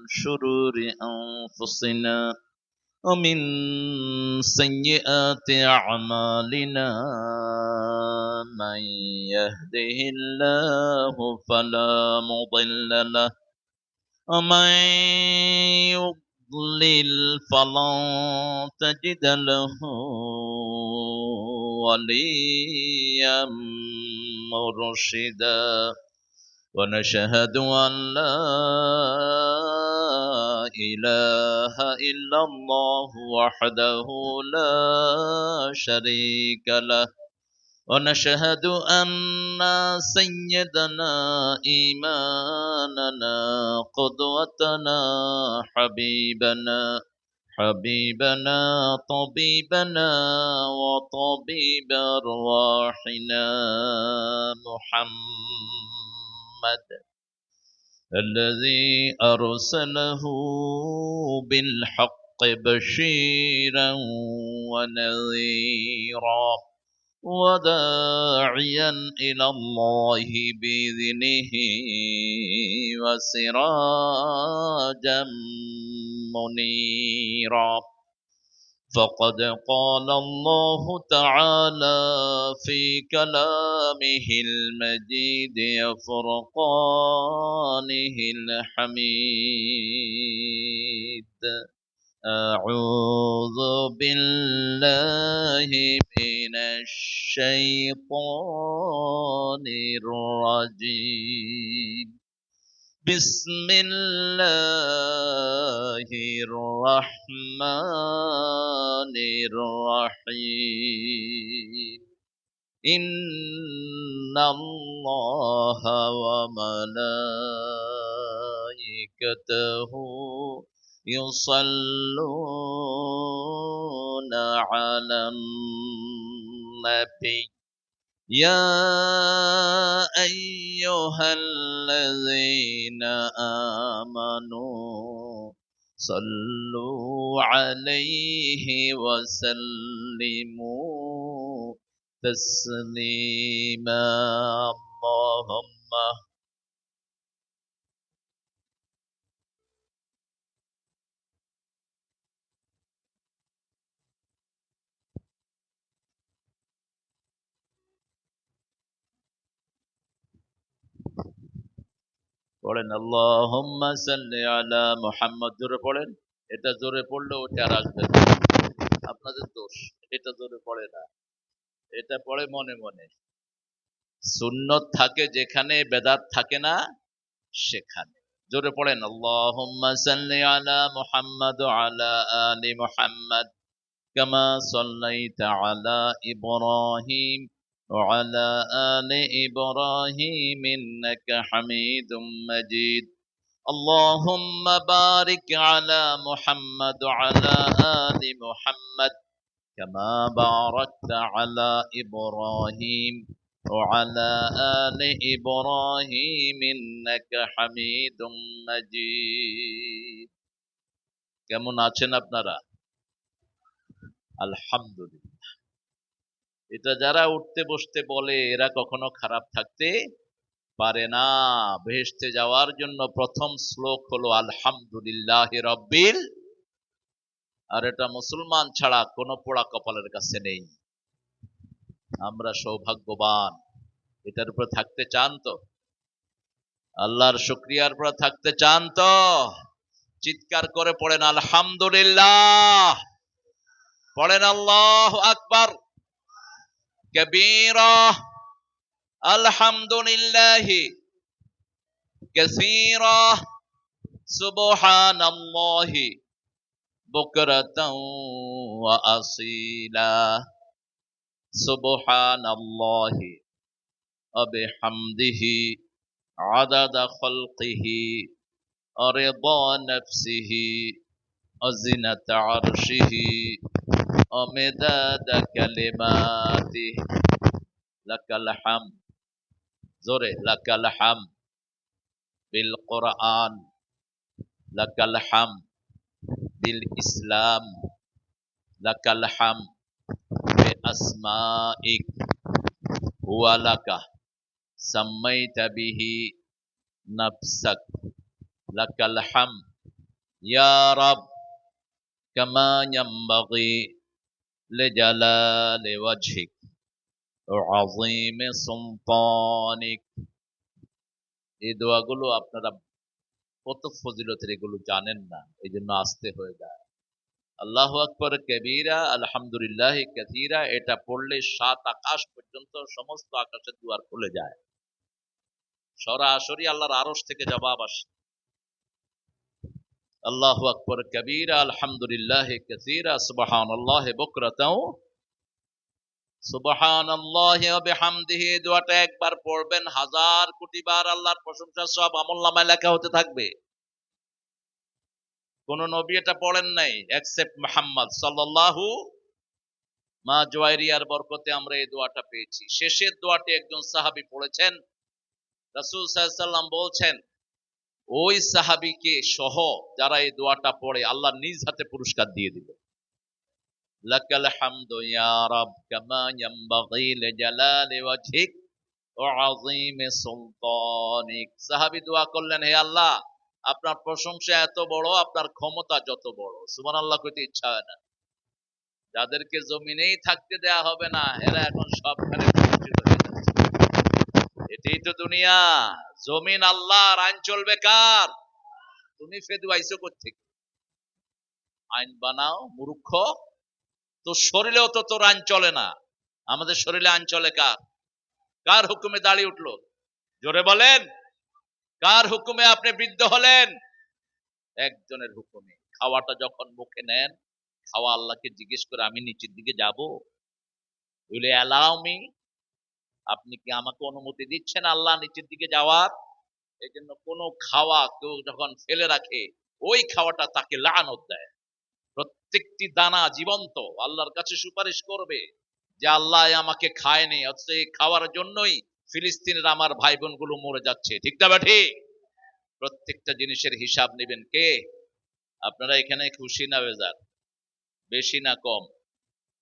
شرور أنفسنا ومن سيئات أعمالنا من يهده الله فلا مضل له ومن يضلل فلن تجد له وليا مرشدا ونشهد أن لا إله إلا الله وحده لا شريك له ونشهد أن سيدنا إيماننا قدوتنا حبيبنا طبيبنا وطبيب أرواحنا محمد الذي أرسله بالحق بشيرا ونذيرا وداعيا إلى الله بإذنه وسراجا منيرا فقد قال الله تعالى في كلامه المجيد وفرقانه الحميد أعوذ بالله من الشيطان الرجيم بسم الله الرحمن الرحيم إن الله وملائكته يصلون على النبي يا أيها الذين آمنوا صلوا عليه وسلموا تسليما اللهم পড়েন আল্লাহুম্মা সাল্লি আলা মুহাম্মদ জোরে পড়েন এটা জোরে পড়লে ওটা আর আসবে না আপনাদের দোষ এটা জোরে পড়ে না এটা পড়ে মনে মনে সুন্নত থাকে যেখানে বেদাত থাকে না সেখানে জোরে পড়েন আল্লাহুম্মা সাল্লি আলা মুহাম্মদ ওয়া আলা আলি মুহাম্মদ কামা সাল্লাইতা আলা ইব্রাহিম وعلى آل إبراهيم إنك حميد مجيد اللهم بارك على محمد وعلى آل محمد كما باركت على إبراهيم وعلى آل إبراهيم إنك حميد مجيد কেমন আছেন আপনারা আলহামদুলিল্লাহ এটা যারা উঠতে বসতে বলে এরা কখনো খারাপ থাকতে পারে না বেহেশতে যাওয়ার জন্য প্রথম শ্লোক হলো আলহামদুলিল্লাহি রাব্বিল আর এটা মুসলমান ছাড়া কোনো পোড়া কপালের কাছে নেই আমরা সৌভাগ্যবান এটার উপর থাকতে চান তো আল্লাহর শুকরিয়ার উপর থাকতে চান তো চিৎকার করে পড়েন আলহামদুলিল্লাহ পড়েন আল্লাহু আকবার কবীরা আলহামদুলিল্লাহি কাসীরা সুবহানাল্লাহি বুকরাতাও ওয়া আসীলা সুবহানাল্লাহি ওয়া বিহামদিহি আদাদা খালকিহি ওয়া রিদা নাফসিহি ওয়া জিনাতা আরশিহি ওয়া মিদাদা কালিমাতিহি লাকাল হামদ জোরে লাকাল হামদ বিল কুরআন লাকাল হামদ বিল ইসলাম লাকাল হামদ বি আসমাইক হুয়া লাকা সাম্মাইতা বিহি নাফসাক লাকাল হামদ ইয়া রাব কামা ইয়ানবাগি লিজালালি ওয়াজহিক ওয়া আযীমি সুলতানিক। এই দোয়াগুলো আপনারা কত ফজিলতের, এগুলো জানেন না, এই জন্য আসতে হয়ে যায়। আল্লাহু আকবার কবীরা আলহামদুলিল্লাহ কাসীরা, এটা পড়লে 7 আকাশ পর্যন্ত সমস্ত আকাশের দুয়ার খুলে যায়, সরাসরি আল্লাহর আরশ থেকে জবাব আসে। আল্লাহু আকবার কবীরা আলহামদুলিল্লাহ কাসীরা সুবহানাল্লাহি বুকরাতাও সুবহানাল্লাহি ওয়া বিহামদিহি। দোয়াটা একবার পড়বেন, 1000 কোটি বার আল্লাহর প্রশংসা সব আমলনামায় লেখা হতে থাকবে। কোন নবী এটা পড়েন নাই এক্সেপ্ট মুহাম্মদ সাল্লাল্লাহু মা জুয়াইরিয়ার বরকতে আমরা এই দোয়াটা পেয়েছি। শেষের দোয়াটি একজন সাহাবী পড়েছেন, রাসূল সাল্লাল্লাহু আলাইহি সাল্লাম বলছেন ওই সাহাবীকে সহ যারা এই দোয়াটা পড়ে আল্লাহ নিজ হাতে পুরস্কার দিয়ে দিবেন। লাকাল হামদু ইয়া রাব কামা ইয়ানবাগি লিজালালি ওয়াজহিক ওয়া আযীমি সুলতানিক। সাহাবী দোয়া করলেন, হে আল্লাহ, আপনার প্রশংসা এত বড়, আপনার ক্ষমতা যত বড়। সুবহানাল্লাহ কইতে ইচ্ছা হয় না। যাদেরকে জমিনেই থাকতে দেয়া হবে না, এরা এখন সবখানে প্রতিষ্ঠিত হয়ে যাচ্ছে। এটাই তো দুনিয়া। জমিন আল্লাহর, আইন চলবে কার? তুমি ফেদু আইছো কোত্থেকে? আইন বানাও মূর্খ। তোর শরীরেও তো তোর আইন চলে না। আমাদের শরীরে আইন চলে কার? কার হুকুমে দাঁড়িয়ে উঠলো? জোরে বলেন, কার হুকুমে আপনি বৃদ্ধ হলেন? একজনের হুকুমে। খাওয়াটা যখন মুখে নেন, খাওয়া আল্লাহকে জিজ্ঞেস করে আমি নিচের দিকে যাব? Will allow me? আপনি কি আমাকে অনুমতি দিচ্ছেন আল্লাহ নিচের দিকে যাওয়ার? এই জন্য কোনো খাওয়া কেউ যখন ফেলে রাখে, ওই খাওয়াটা তাকে লানত দেয়। প্রত্যেকটি দানা জীবন্ত, আল্লাহর কাছে সুপারিশ করবে যে আল্লাহ আমাকে খায়নি, অথচ এই খাওয়ার জন্যই ফিলিস্তিনের আমার ভাই বোন গুলো মরে যাচ্ছে। ঠিক না ঠিক? প্রত্যেকটা জিনিসের হিসাব নেবেন কে? আপনারা এখানে খুশি না বেজার? বেশি না কম?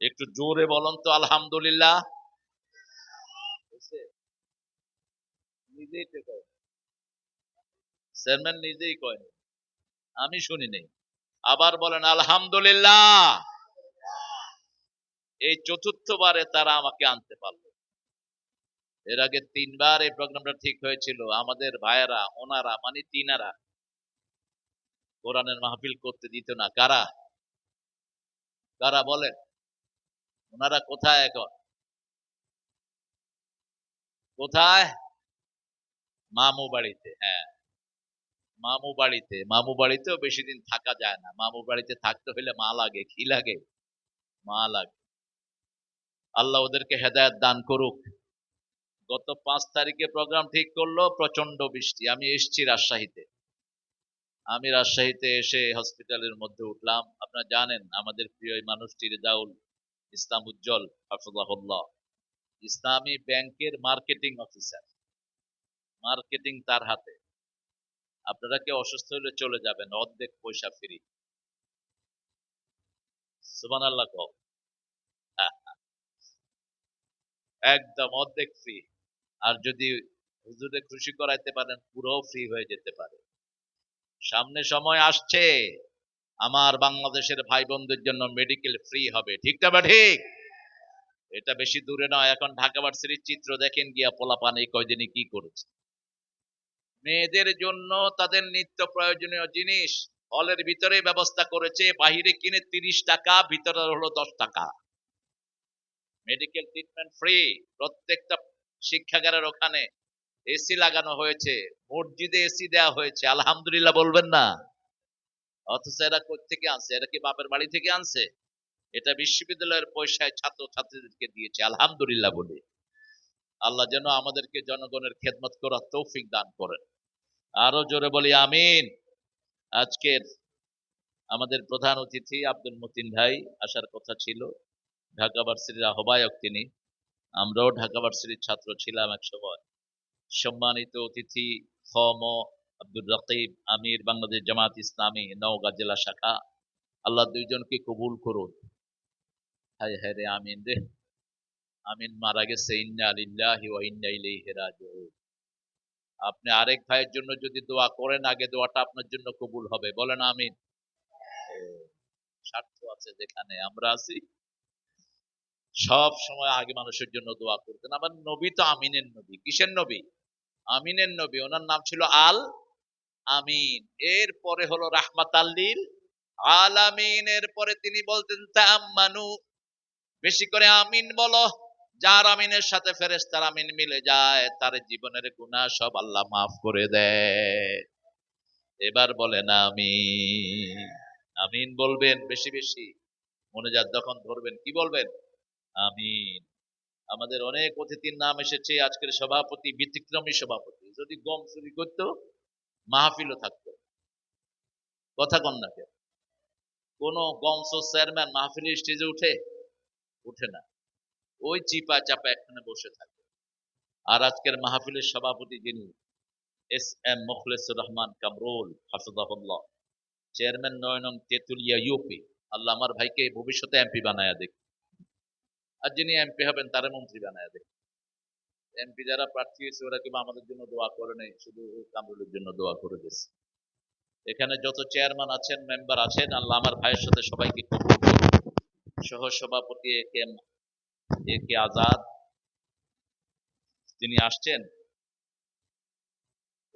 একটু জোরে বলুন তো আলহামদুলিল্লাহ। নিজেই তো কয়, চেয়ারম্যান নিজেই কয়, আমি শুনি নাই। আবার বলেন আলহামদুলিল্লাহ। এই চতুর্থবারে তারা আমাকে আনতে পারলো। এর আগে 3বার এই প্রোগ্রামটা ঠিক হয়েছিল। আমাদের ভাইয়েরা, ওনারা মানে তিনারা কোরআনের মাহফিল করতে দিত না। কারা কারা বলেন? ওনারা কোথায় এখন? কোথায়? মামু বাড়িতে। হ্যাঁ, মামু বাড়িতে। মামু বাড়িতেও বেশি দিন থাকা যায় না। মামু বাড়িতে থাকতে হইলে মা লাগে। কি লাগে? মা লাগে। আল্লাহ ওদেরকে হেদায়েত দান করুক। গত 5 তারিখে প্রোগ্রাম ঠিক করলো, প্রচন্ড বৃষ্টি। আমি এসছি রাজশাহীতে। আমি রাজশাহীতে এসে হসপিটালের মধ্যে উঠলাম। আপনারা জানেন আমাদের প্রিয় এই মানুষটি রেজাউল ইসলাম উজ্জ্বল হাফিজাহুল্লাহ, ইসলামী ব্যাংকের মার্কেটিং অফিসার। মার্কেটিং তার হাতে। আপনারা কেউ অসুস্থ হলে চলে যাবেন, অর্ধেক পয়সা ফ্রি। সুবহানাল্লাহ কও। হ্যাঁ, একদম অর্ধেক ফ্রি। আর যদি হুজুরে খুশি করাইতে পারেন, পুরো ফ্রি হয়ে যেতে পারে। সামনে সময় আসছে, আমার বাংলাদেশের ভাই বোনদের জন্য মেডিকেল ফ্রি হবে। ঠিক না বা ঠিক? এটা বেশি দূরে নয়। এখন ঢাকা ভার্সিটির চিত্র দেখেন গিয়া, পোলাপান এই কয়দিনে কি করেছে। মেয়েদের জন্য তাদের নিত্য প্রয়োজনীয় জিনিস হলের ভিতরে ব্যবস্থা করেছে, বাহিরে কিনে 30 টাকা, ভিতরে হলো 10 টাকা। Medical treatment free. প্রত্যেকটা শিক্ষাগারের ওখানে এসি লাগানো হয়েছে, মসজিদে এসি দেওয়া হয়েছে। আলহামদুলিল্লাহ বলবেন না? অথচ এরা কোথেকে আনছে? এরা কি বাপের বাড়ি থেকে আনছে? এটা বিশ্ববিদ্যালয়ের পয়সায় ছাত্র ছাত্রীদেরকে দিয়েছে। আলহামদুলিল্লাহ বলি। আল্লাহ যেন আমাদেরকে জনগণের খেদমত করার তৌফিক দান করেন। আরো জোরে বলি আমিন। আজকের আমাদের প্রধান অতিথি আব্দুল মতিন ভাই আসার কথা ছিল, ঢাকা ভার্সিটির আহ্বায়ক তিনি। আমরাও ঢাকা ভার্সিটির ছাত্র ছিলাম এক সময়। সম্মানিত অতিথি ফম আব্দুর রকিব আমির, বাংলাদেশ জামাত ইসলামী নওগাঁ জেলা শাখা। আল্লাহ দুইজনকে কবুল করুন। হায় হায় রে, আমিন রে। আমিন মারা গেছে, ইন্না লিল্লাহি ওয়া ইন্না ইলাইহি রাজিউন। আপনি আরেক ভাইয়ের জন্য যদি দোয়া করেন, আগে দোয়াটা আপনার জন্য কবুল হবে। বলেন আমিন। স্বার্থ আছে যেখানে আমরা আছি, সব সময় আগে মানুষের জন্য দোয়া করতেন। আমার নবী তো আমিনের নবী। কিসের নবী? আমিনের নবী। ওনার নাম ছিল আল আমিন। এরপরে হলো রাহমাতাল্লিল আলামিন। এরপরে তিনি বলতেন তাআম্মানু, বেশি করে আমিন বলো। যার আমিনের সাথে ফেরেশতার আমিন মিলে যায়, তার জীবনের গুনাহ সব আল্লাহ মাফ করে দেয়। এবার বলেন আমিন। আমিন বলবেন বেশি বেশি। মোনাজাত যখন ধরবেন কি বলবেন? আমিন। আমাদের অনেক অতিথির নাম এসেছে। আজকের সভাপতি ব্যতিক্রমী সভাপতি। যদি গম চুরি করতো, মাহফিলও থাকতো। কথা কন না কেন? কোন গমস চেয়ারম্যান মাহফিলের স্টেজে উঠে? উঠে না। ওই চিপা চাপা একখানে বসে থাকে। আর আজকের মাহফিলের সভাপতি যিনি, এস এম মুখলেসুর রহমান কামরুল হাফিজাহুল্লাহ, চেয়ারম্যান ৯ নং তেতুলিয়া ইউপি। আল্লাহ আমার ভাইকে ভবিষ্যতে এমপি বানায়া দেখ। আর যিনি এমপি হবেন তারে মন্ত্রী বানায়া দেখ। এমপি যারা প্রার্থী হয়েছে ওরা কিংবা আমাদের জন্য দোয়া করে নেই, শুধু কামরুলের জন্য দোয়া করে দিয়েছে। এখানে যত চেয়ারম্যান আছেন, মেম্বার আছেন, আল্লাহ আমার ভাইয়ের সাথে সবাইকে কবুল করুন। সহ সভাপতি এ কে আজাদ, তিনি আসছেন।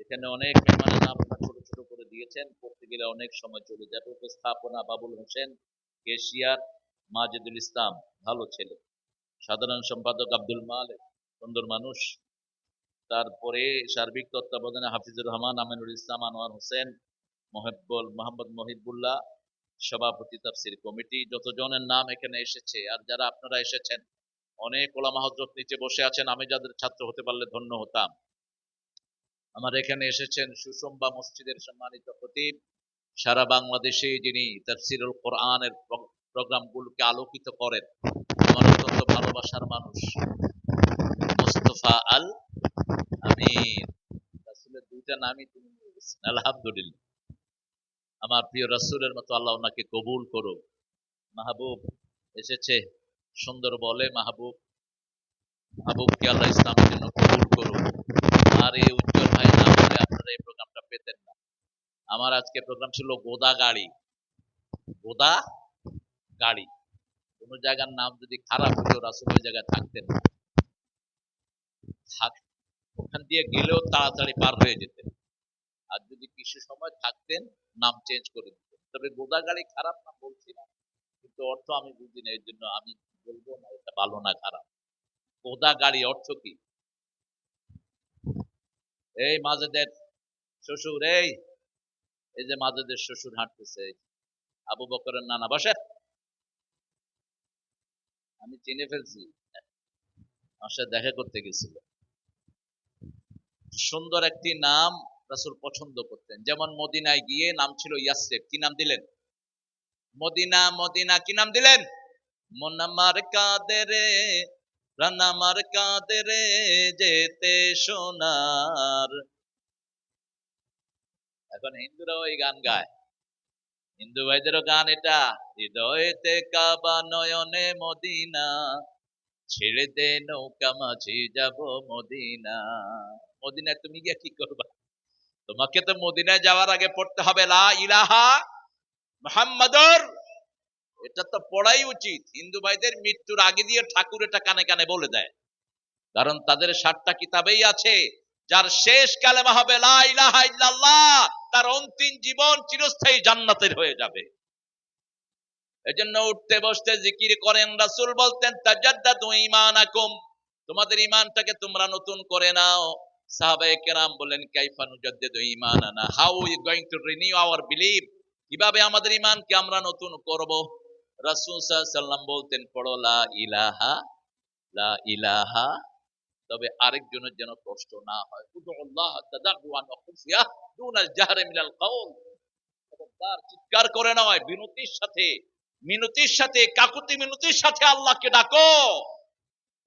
এখানে অনেক মেহমানের নাম ছোট ছোট করে দিয়েছেন, করতে গেলে অনেক সময় চলে যাবে। উপস্থাপনা বাবুল হোসেন, কেশিয়ার মাজেদুল ইসলাম, ভালো ছেলে। সাধারণ সম্পাদক আব্দুল মালিক, সুন্দর মানুষ। তারপরে সার্বিক তত্ত্বাবধানে হাফিজুর রহমান, আমিনুল ইসলাম, আনোয়ার হোসেন, মোহাম্মদ মহিবুল্লাহ, সভাপতি তাফসীর কমিটি। যতজনের নাম এখানে এসেছে আর যারা আপনারা এসেছেন, অনেক ওলামা হযরত নিচে বসে আছেন, আমি যাদের ছাত্র হতে পারলে ধন্য হতাম। আমার এখানে এসেছেন সুষুম্বা মসজিদের সম্মানিত খতিব, সারা বাংলাদেশে যিনি তাফসীরুল কোরআনের প্রোগ্রামগুলোকে আলোকিত করেন, আমার অত্যন্ত ভালোবাসার মানুষ, মোস্তফা আল আমিন। রাসূলের দুইটা নামই তিনি নিয়ে গেছেন, আলহামদুলিল্লাহ। আমার প্রিয় রাসূলের মতো আল্লাহ ওনাকে কবুল করুক। মাহবুব এসেছে, সুন্দর বলে মাহবুব, মাহবুবকে আল্লাহ ইসলামের জন্য কবুল করুক। আর এই উজ্জ্বল ভাই না হলে আপনারা এই প্রোগ্রামটা পেতেন না। আমার আজকে প্রোগ্রাম ছিল গোদা গাড়ি। গোদা গাড়ি, কোন জায়গার নাম যদি খারাপ হতো, রাসূল ওই জায়গায় থাকতেন না। ওখান দিয়ে গেলেও তাড়াতাড়ি পার হয়ে যেতেন। আর যদি কিছু সময় থাকতেন, নাম চেঞ্জ করে দিতেন। তবে গোদা গাড়ি খারাপ না বলছি না, কিন্তু অর্থ আমি বুঝি না, এর জন্য আমি বলবো না এটা ভালো না খারাপ। গোদা গাড়ি অর্থ কি? এই মাজেদের শ্বশুর, এই যে মাজেদের শ্বশুর হাঁটতেছে, আবু বকরের নানা, বসে। আমি চিনে ফেলছি, আমার সাথে দেখা করতে গেছিল। সুন্দর একটি নাম রাসূল পছন্দ করতেন। যেমন মদিনায় গিয়ে নাম ছিল ইয়াসরিব, কি নাম দিলেন? মদিনা। মদিনা কি নাম দিলেন? মনামার কাদেরে, রানামার কাদেরে, যেতে সোনার। এখন হিন্দুরাও এই গান গায়, হিন্দু ভাইদেরও গান এটা। হৃদয়েতে কাবা, নয়নে মদিনা, ছেড়ে দে নৌকা মাঝি যাব মদিনা। মদিনায় তুমি গিয়ে কি করবা? তোমাকে তো মদিনায় যাওয়ার আগে পড়তে হবে লা ইলাহা মুহাম্মাদুর। এটা তো পড়াই উচিত। হিন্দু ভাইদের মৃত্যুর আগে দিয়ে ঠাকুর এটা কানে কানে বলে দেয়, কারণ তাদের 7টা কিতাবেই আছে, যার শেষ কালেমা হবে লা ইলাহা ইল্লাল্লাহ, তার অন্তিম জীবন চিরস্থায়ী জান্নাতের হয়ে যাবে। এজন্য উঠতে বসতে জিকির করেন। রাসূল বলতেন তাজাদ্দাদু ঈমানাকুম, তোমাদের ঈমানটাকে তোমরা নতুন করে নাও। সাহাবায়ে কেরাম বলেন কাইফা নুজাদ্দিদু ঈমানানা, how we going to renew our belief, কিভাবে আমাদের ঈমানকে আমরা নতুন করব? রাসূল সাল্লাল্লাহু আলাইহি সাল্লাম বলতেন পড়ো লা ইলাহা, লা ইলাহা। তবে আরেকজনের যেন কষ্ট না হয়। উদুল্লাহ তাদাররুআন ওয়া খুফিয়া দুনাল জাহরি মিনাল কাউল, খবরদার চিৎকার করে নয়, বিনতির সাথে, মিনতির সাথে, কাকুতি মিনতির সাথে আল্লাহকে ডাকো।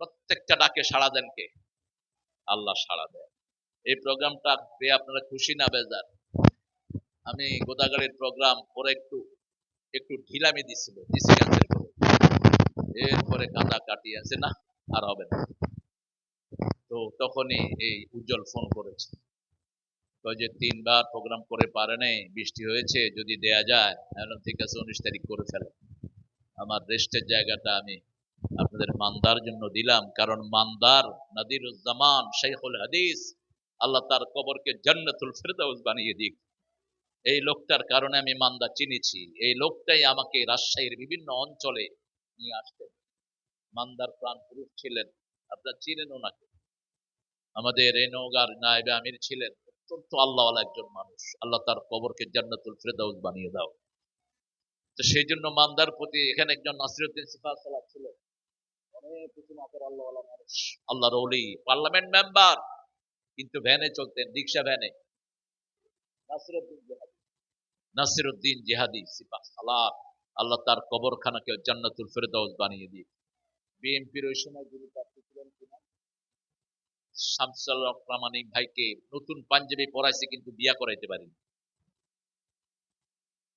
প্রত্যেকটা ডাকে সাড়া দেন কে? আল্লাহ সাড়া দেয়। এই প্রোগ্রামটা পেয়ে আপনারা খুশি না বেজার? আমি গোদাগাড়ির প্রোগ্রাম পরে একটু একটু ঢিলামি দিছিল, এরপরে কাঁদা কাটিয়ে আছে না, আর হবে না। তো তখনই এই উজ্জ্বল ফোন করেছে, ওই যে 3 বার প্রোগ্রাম করে পারে নাই, বৃষ্টি হয়েছে, যদি দেয়া যায়। এখন ঠিক আছে, 19 তারিখ করে ফেলে। আমার রেস্টের জায়গাটা আমি আপনাদের মান্দার জন্য দিলাম, কারণ মান্দার নাদিরুজ্জামান শাইখুল হাদিস, আল্লাহ তার কবরকে জান্নাতুল ফেরদাউস বানিয়ে দিক। এই লোকটার কারণে আমি মান্দা চিনেছি। এই লোকটাই আমাকে রাজশাহীর বিভিন্ন অঞ্চলে নিয়ে আসতেন। মান্দার প্রাণ পুরুষ ছিলেন, আপনারা চিনেন ওনাকে। আমাদের এই নওগাঁর নায়েবে আমির ছিলেন, অত্যন্ত আল্লাহওয়ালা একজন মানুষ। আল্লাহ তার কবরকে জান্নাতুল ফেরদাউস বানিয়ে দাও। তো সেই জন্য মান্দার প্রতি এখানে একজন নাসিরউদ্দিন সিফাত সালাত ছিলেন, অনেক কিছু মাপের আল্লাহওয়ালা মানুষ, আল্লাহর ওলি, পার্লামেন্ট মেম্বার, কিন্তু ভ্যানে চলতেন, রিক্সা ভ্যানে। নাসিরউদ্দিন জিহাদি, নাসিরউদ্দিন জিহাদি সিফাত সালাত, আল্লাহ তার কবরখানাকে জান্নাতুল ফেরদাউস বানিয়ে দিয়ে। বিএনপির ওই সময় যিনি প্রার্থী ছিলেন কিনা, শামসুল হক প্রামাণিক ভাইকে নতুন পাঞ্জাবি পরাইছে, কিন্তু বিয়া করাইতে পারিনি।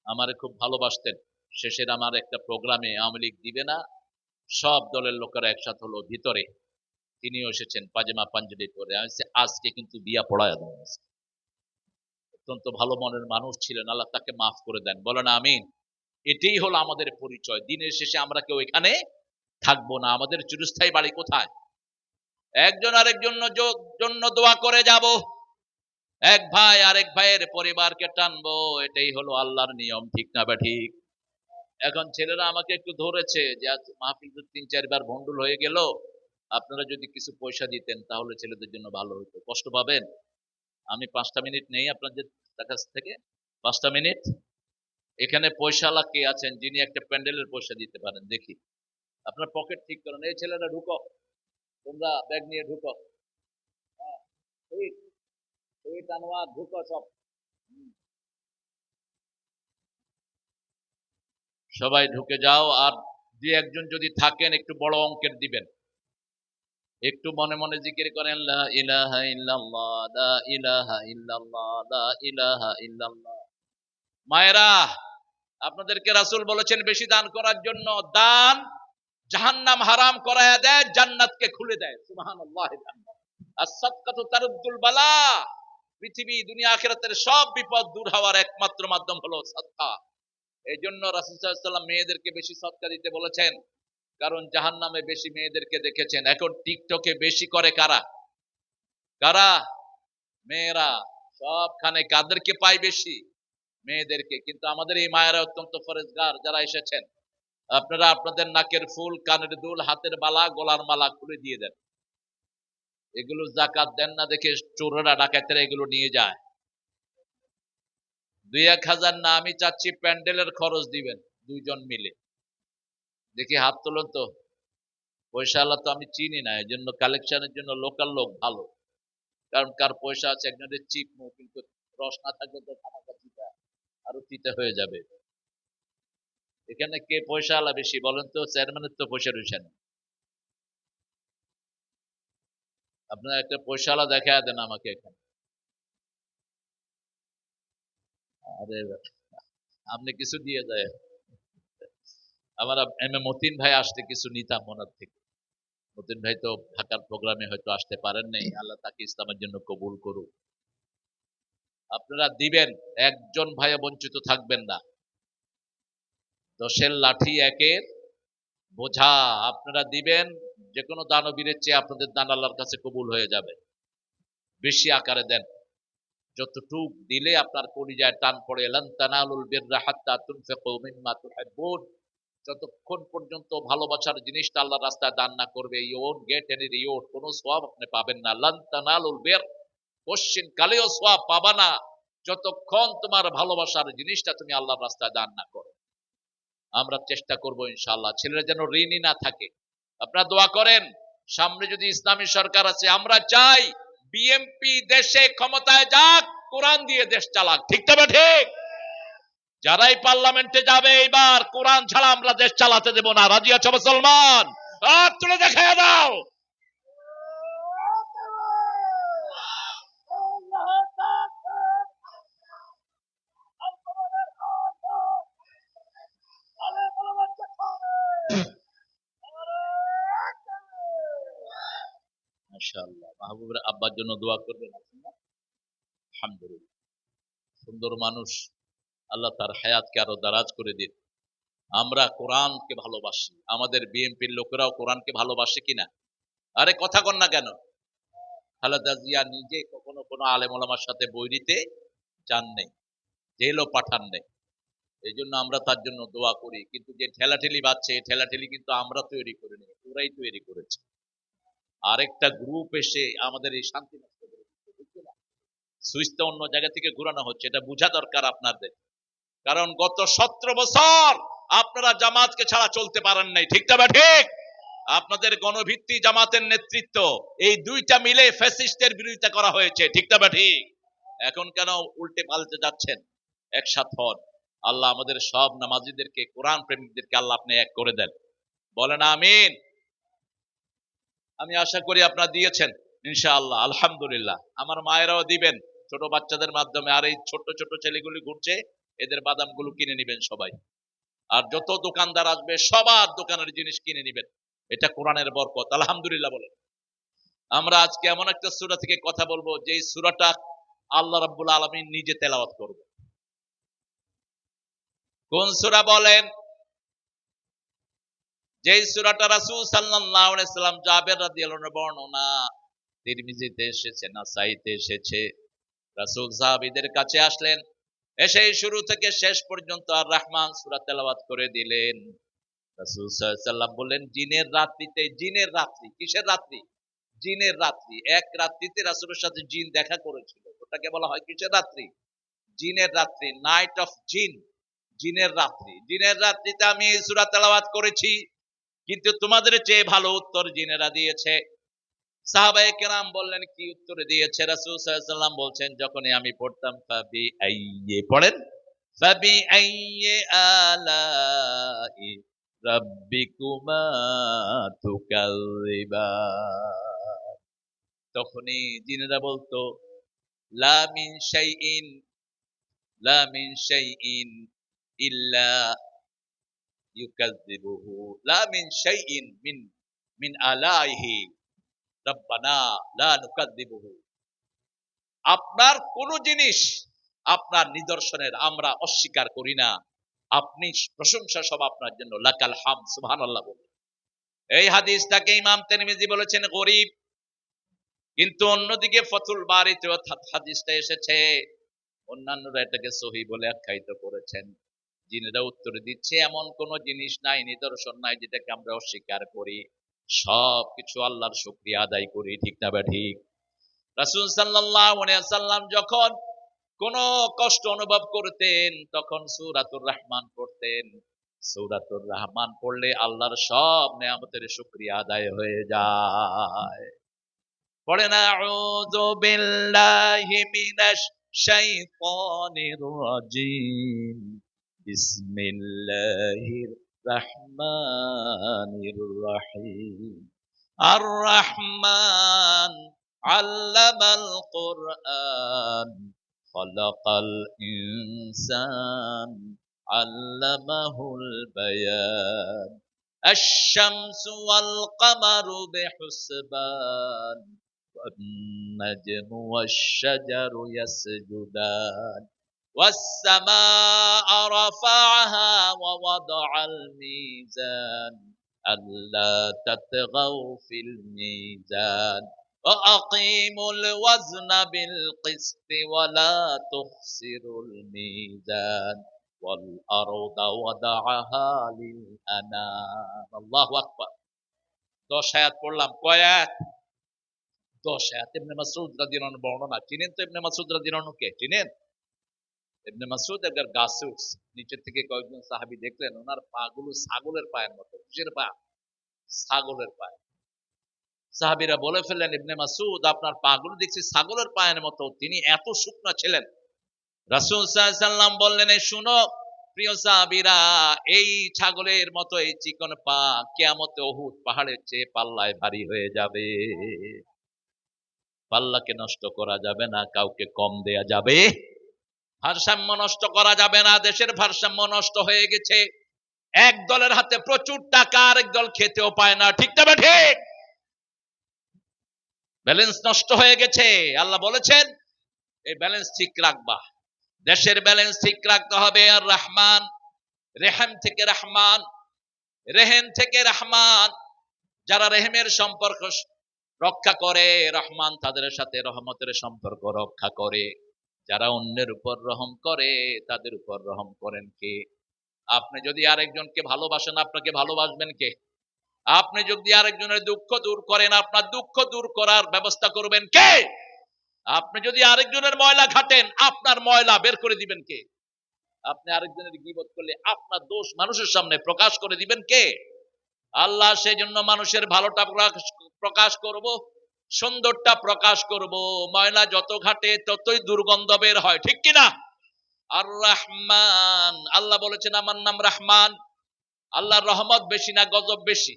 আমারে খুব ভালোবাসতেন। শেষের আমার একটা প্রোগ্রামে আওয়ামী লীগ দিবে না, সব দলের লোকেরা একসাথে হলো ভিতরে, তিনিও এসেছেন পাজামা পাঞ্জাবি পরে। আমি আজকে কিন্তু বিয়া পড়ায় দেন। অত্যন্ত ভালো মনের মানুষ ছিলেন, আল্লাহ তাকে মাফ করে দেন, বলেন আমিন। এটাই হলো আমাদের পরিচয়। দিনের শেষে আমরা কেউ এখানে থাকবো না। আমাদের চিরস্থায়ী বাড়ি কোথায়? একজন আরেকজন জন্য দোয়া করে যাব, এক ভাই আরেক ভাইয়ের পরিবারকে টানবো, এটাই হলো আল্লাহর নিয়ম, ঠিক না ঠিক? এখন ছেলেরা আমাকে একটু ধরেছে যে আজ মাহফিল 3-4 বার ভন্ডুল হয়ে গেল, আপনারা যদি কিছু পয়সা দিতেন তাহলে ছেলেদের জন্য ভালো হতো। কষ্ট পাবেন? আমি 5টা মিনিট নেই আপনাদের কাছ থেকে, 5টা মিনিট। এখানে পয়সাওয়ালা কে আছেন যিনি একটা প্যান্ডেলের পয়সা দিতে পারেন? দেখি, আপনার পকেট ঠিক করেন। এই ছেলেরা ঢুকো, তোমরা ব্যাগ নিয়ে ঢুকো। হ্যাঁ, ঠিক, এই টানোয়ার ঢুকো সব। সবাই ঢুকে যাও। আর 2-1 জন যদি থাকেন একটু বড় অঙ্কের দিবেন। একটু মনে মনে জিকির করেন, লা ইলাহা ইল্লাল্লাহ, লা ইলাহা ইল্লাল্লাহ, লা ইলাহা ইল্লাল্লাহ। মায়েরা, আপনাদেরকে রাসূল বলেছেন বেশি দান করার জন্য। দান জাহান্নাম হারাম করায়া দেয়, জান্নাতকে খুলে দেয়। সুবহানাল্লাহ। as-সাদকাতু তারুদ্দুল বালা। পৃথিবী দুনিয়া আখিরাতের সব বিপদ দূর হওয়ার একমাত্র মাধ্যম হলো সাদকা। এই জন্য রাসূল সাল্লাল্লাহু আলাইহি ওয়াসাল্লাম মেয়েদেরকে বেশি সদকা দিতে বলেছেন, কারণ জাহান্নামে বেশি মেয়েদেরকে দেখেছেন। এখন টিকটকে বেশি করে কারা? কারা? মেয়েরা। সবখানে কাদেরকে পায় বেশি? মেয়েদেরকে। কিন্তু আমাদের এই মায়েরা অত্যন্ত ফরেজগার যারা এসেছেন, আপনারা আপনাদের নাকের ফুল, কানের দুল, হাতের বালা, গলার মালা খুলে দিয়ে দেন। এগুলো যাকাত দেন না দেখে চোরেরা ডাকাতেরা এগুলো নিয়ে যায়। 2-1 হাজার না, আমি চাচ্ছি প্যান্ডেলের খরচ দিবেন 2 জন মিলে। দেখি হাত তোলেন তো। পয়সা আল্লাহ তো আমি চিনি না, এই জন্য কালেকশনের জন্য লোকাল লোক ভালো। কারণ কার পয়সা আছে, একজনের চিকমো, কিন্তু রস না থাকলে তো খামাখা চিটা, আরো চিটা হয়ে যাবে। এখানে কে পয়সা আলা বেশি বলেন তো? চেয়ারম্যানের তো পয়সা রয়েছে না। আপনারা একটা পয়সা আলা দেখা দেন আমাকে এখানে। আরে আপনি কিছু দিয়ে যায়। আমার এম এ মতিন ভাই আসতে কিছু নিতাম ওনার থেকে। মতিন ভাই তো ঢাকার প্রোগ্রামে হয়তো আসতে পারেন নাই, আল্লাহ তাকে ইসলামের জন্য কবুল করুক। আপনারা দিবেন, একজন ভাই বঞ্চিত থাকবেন না। 10-এর লাঠি 1-এর বোঝা। আপনারা দিবেন, যে কোনো দানবীরের চেয়ে আপনাদের দান আল্লাহর কাছে কবুল হয়ে যাবে। বেশি আকারে দেন, যতটুক দিলে আপনার কলিজায় টান পড়ে। লান তানালুল বিররা হাত্তা তুনফিকু মিম্মা তুহিব্বুন। যতক্ষণ পর্যন্ত ভালোবাসার জিনিসটা আল্লাহর রাস্তায় দান না করবে, you won't get any reward, কোনো সওয়াব আপনি পাবেন না। লান তানালুল বির, কোশ্চিন কালেও সওয়াব পাবা না যতক্ষণ তোমার ভালোবাসার জিনিসটা তুমি আল্লাহর রাস্তায় দান না করো। আমরা চেষ্টা করব ইনশাআল্লাহ ছেলেরা যেন ঋণী না থাকে। আপনারা দোয়া করেন, সামনে যদি ইসলামী সরকার আছে, আমরা চাই বিএনপি দেশে ক্ষমতায় যাক, কোরআন দিয়ে দেশ চালাক, ঠিক তবে ঠিক? যারাই পার্লামেন্টে যাবে এবার, কোরআন ছাড়া আমরা দেশ চালাতে দেব না। রাজি আছো মুসলমান? হাত তুলে দেখায় দাও। মাশাআল্লাহ। মাহবুবের আব্বার জন্য দোয়া করবেন। আলহামদুলিল্লাহ, সুন্দর মানুষ, আল্লাহ তার হায়াতকে আরো দারাজ করে দিন। আমরা কোরআনকে ভালোবাসি, আমাদের বিএনপির লোকেরাও কোরআনকে ভালোবাসে কিনা? আরে কথা কন না কেন? খালেদা জিয়া নিজে কখনো কোনো আলেম ওলামার সাথে বৈরিতে যান নেই, জেলও পাঠান নেই। এই জন্য আমরা তার জন্য দোয়া করি। কিন্তু যে ঠেলাঠেলি বাজছে, এই ঠেলাঠেলি কিন্তু আমরা তৈরি করিনি, ওরাই তৈরি করেছে। আরেকটা গ্রুপ এসে আমাদের এই শান্তি নষ্ট করে দিচ্ছে, বুঝছো না? সুইচটা অন্য জায়গা থেকে ঘুরানো হচ্ছে, এটা বোঝা দরকার আপনাদের। কারণ গত 17 বছর আপনারা জামাতকে ছাড়া চলতে পারেন নাই, ঠিক না ঠিক? আপনাদের গণভিত্তি জামাতের নেতৃত্ব, এই দুইটা মিলে ফ্যাসিস্টের বিরোধিতা করা হয়েছে, ঠিক না ঠিক? এখন কেন উল্টে পাল্টে যাচ্ছেন? একসাথ হন। আল্লাহ আমাদের সব নামাজীদেরকে, কোরআন প্রেমিকদেরকে আল্লাহ আপনি এক করে দেন, বলেন আমিন। আমি আশা করি আপনারা দিয়েছেন ইনশাআল্লাহ, আলহামদুলিল্লাহ। আমার মায়েরাও দিবেন ছোট বাচ্চাদের মাধ্যমে। আর এই ছোট ছোট ছেলেগুলি ঘুরছে, এদের বাদামগুলো কিনে নিবেন সবাই। আর যত দোকানদার আসবে সবার দোকানের জিনিস কিনে নিবেন, এটা কোরআনের বরকত, আলহামদুলিল্লাহ বলেন। আমরা আজকে এমন একটা সূরা থেকে কথা বলবো, যেই সূরাটা আল্লাহ রাব্বুল আলামিন নিজে তেলাওয়াত করবে। কোন সূরা বলেন? যেই সূরাটা রাসূল সাল্লাল্লাহু আলাইহি সাল্লাম, জাবের রাদিয়াল্লাহু আনহু বর্ণনা, তিরমিজিতে এসেছে, নাসাইতে এসেছে। রাসূল সাহাবীদের কাছে আসলেন, এসে শুরু থেকে শেষ পর্যন্ত আর রহমান সূরা তেলাওয়াত করে দিলেন। রাসূল সাল্লাল্লাহু আলাইহি সাল্লাম বললেন, জিনের রাত্রিতে, জিনের রাত্রি, কিসের রাত্রি? জিনের রাত্রি। এক রাত্রিতে রাসূলের সাথে জিন দেখা করেছিল, ওটাকে বলা হয় কিসের রাত্রি? জিনের রাত্রি, নাইট অফ জিন, জিনের রাত্রি। জিনের রাত্রিতে আমি এই সূরা তেলাওয়াত করেছি, কিন্তু তোমাদের চেয়ে ভালো উত্তর জিনেরা দিয়েছে। সাহাবায়ে কেরাম বললেন, কি উত্তরে দিয়েছে? রাসূল সাল্লাল্লাহু আলাইহি সাল্লাম বলছেন, যখনই আমি পড়তাম, ফাবি আইয়ি, পড়েন, ফাবি আইয়ি আলাই রাব্বিকুমা তুকাযযিবান, তখনই জিনেরা বলতো, লা মিন শাইইন, লা মিন শাইইন ইল্লা ইউকাযযিবুহু, লা মিন শাইইন মিন আলাইহি রাব্বানা লা নুকাযযিবুহু। আপনার কোন জিনিস, আপনার নিদর্শনের আমরা অস্বীকার করি না, আপনি প্রশংসা সব আপনার জন্য, লাকাল হামদ, সুবহানাল্লাহ বলেন। এই হাদিসটাকে ইমাম তিরমিজি বলেছেন গরীব, কিন্তু অন্যদিকে ফাতুল বারীতে হাদিসটা এসেছে, অন্যান্যরা এটাকে সহিহ বলে আখ্যায়িত করেছেন। জিনেরা উত্তর দিচ্ছে, এমন কোন জিনিস নাই, নিদর্শন নাই যেটাকে আমরা অস্বীকার করি, সব কিছু আল্লাহর শুকরিয়া আদায় করি, ঠিক না ঠিক? রাসূল সাল্লাল্লাহু আলাইহি ওয়াসাল্লাম যখন কোন কষ্ট অনুভব করতেন, তখন সূরাতুর রহমান পড়তেন। সূরাতুর রহমান পড়লে আল্লাহর সব নেয়ামতের শুকরিয়া আদায় হয়ে যায়। পড়েন, আউযু বিল্লাহি মিনাশ শাইতানির রাজীম, বিসমিল্লাহির রহমানির রহিম। আর রহমান আল্লামাল কুরআন, খালাকাল ইনসান, আল্লামাহুল বায়ান, আশ-শামসু ওয়াল কামারু বিহুসবান, ওয়ান-নাজমু ওয়াশ-শাজারু ইয়াসজুদান, ওয়াস-সামাআ রাফা'আহা ওয়া ওয়াদা'আল মিজান, আল্লা তাতগাউ ফিল মিজান, وأقيموا الوزن بالقسط ولا تخسروا الميزان والأرض وضعها للأنام। الله أكبر। 10 আয়াত পড়লাম, কয় আয়াত? 10 আয়াত। ইবনে মাসউদ রাদিয়াল্লাহু আনহু বর্ণনা, চিনেন তো ইবনে মাসউদ রাদিয়াল্লাহু আনহু কে? চিনেন? ইবনে মাসউদ একবার গাছে উঠছে, নিচে থেকে কয়েকজন সাহাবী দেখলেন ওনার পাগুলো ছাগলের পায়ের মতো। কিসের পা? ছাগলের পা। সাহাবীরা বলে ফেললেন, ইবনে মাসউদ, আপনার পাগুলো দেখছি ছাগলের পায়ের মতো। তিনি এত শুকনা ছিলেন। রাসূল সাল্লাল্লাহু আলাইহি সাল্লাম বললেন, এই শুনো প্রিয় সাহাবীরা, এই ছাগলের মতো এই চিকন পা কিয়ামতে উহুদ পাহাড়ের চেয়ে পাল্লায় ভারী হয়ে যাবে। পাল্লাকে নষ্ট করা যাবে না, কাউকে কম দেয়া যাবে, ভারসাম্য নষ্ট করা যাবে না। দেশের ভারসাম্য নষ্ট হয়ে গেছে, এক দলের হাতে প্রচুর টাকা, আরেক দল খেতেও পায় না, ঠিক না ঠিক? ব্যালেন্স নষ্ট হয়ে গেছে। আল্লাহ বলেছেন, এই ব্যালেন্স ঠিক রাখবা, দেশের ব্যালেন্স ঠিক রাখতে হবে। আর রহমান, রেহাম থেকে রহমান, রেহেম থেকে রহমান, যারা রেহেমের সম্পর্ক রক্ষা করে, রহমান তাদের সাথে রহমতের সম্পর্ক রক্ষা করে। যারা অন্যের উপর রহম করে, তাদের উপর রহম করেন কে? আপনি যদি আরেকজনকে ভালোবাসেন, আপনাকে ভালোবাসবেন কে? আপনি যদি আরেকজনের দুঃখ দূর করেন, আপনার দুঃখ দূর করার ব্যবস্থা করবেন কে? আপনি যদি আরেকজনের ময়লা ঘাটেন, আপনার ময়লা বের করে দিবেন কে? আপনি আরেকজনের গীবত করলে আপনার দোষ মানুষের সামনে প্রকাশ করে দিবেন কে? আল্লাহ সেই জন্য মানুষের ভালোটা প্রকাশ করব, সুন্দরটা প্রকাশ করব। ময়লা যত ঘাটে ততই দুর্গন্ধ বের হয়, ঠিক কিনা? আর রহমান, আল্লাহ বলেছেন আমার নাম রহমান। আল্লাহর রহমত বেশি না গজব বেশি?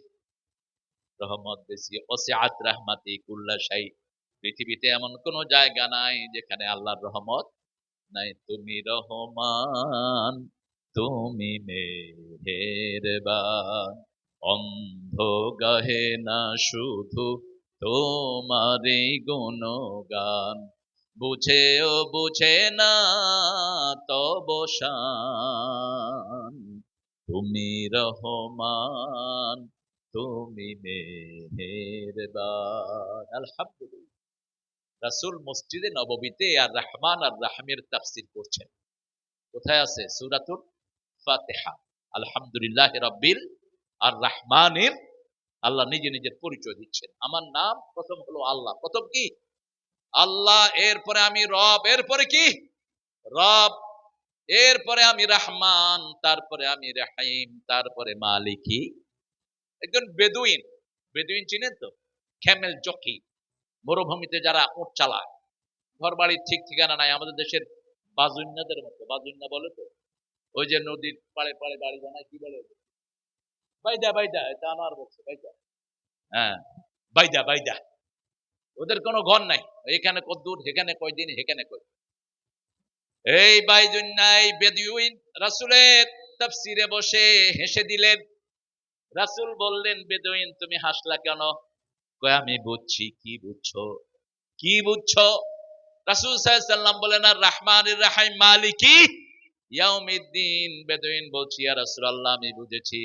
রহমত বেশি। ওসিআত রাহমাতি কুল্লা শাই। পৃথিবীতে এমন কোন জায়গা নাই যেখানে আল্লাহর রহমত নাই। তুমি রহমান, তুমি মেহেরবান, অন্ধ গাহে না শুধু তোমারই গুণগান, বুঝেও বুঝে না তব শান। তুমি রহমান, তুমি মেহেরবান। আলহামদুলিল্লাহ। রাসূল মসজিদে নববীতে আর রহমান আর রাহিমের তাফসীর করছেন। কোথায় আছে? সূরাতুল ফাতিহা। আলহামদুলিল্লাহি রাব্বিল আর রহমানির, আল্লাহ নিজে নিজের পরিচয় দিচ্ছেন। আমার নাম প্রথম হলো আল্লাহ। প্রথম কি? আল্লাহ, এরপরে আমি রব, এরপরে কি? রব, এরপরে আমি রহমান, তারপরে আমি রহিম, তারপরে মালিকি। একজন বেদুইন, বেদুইন চিনেন তো? ক্যামেল জকি, মরুভূমিতে যারা উট চালায়, ঘর বাড়ির ঠিক ঠিকানা নাই, আমাদের দেশের বাজুন্নাদের মতো। বাজুন্না বলে তো, ওই যে নদীর পাড়ে পাড়ে বাড়ি বানায়, কি বলে? বাইদা, বাইদা, এটা আমার বলছে বাইদা। হ্যাঁ, বাইদা বাইদা। ওদের কোনো ঘর নাই, এখানে কদ্দূর, এখানে কয়দিন, এখানে কয়। এই বাইজুন্না, এই বেদুইন রাসূলের তাফসীরে বসে হেসে দিলেন। রাসূল বললেন, বেদুইন তুমি হাসলা কেন? কয় আমি বুঝছি। কি বুঝছো? কি বুঝছো? রাসূল সাল্লাল্লাহু আলাইহি সাল্লাম বলেন, আর রহমানির রহিম মালিকি ইয়াউমিদ্দিন। বেদুইন বলছি, ইয়া রাসূলুল্লাহ আমি বুঝেছি,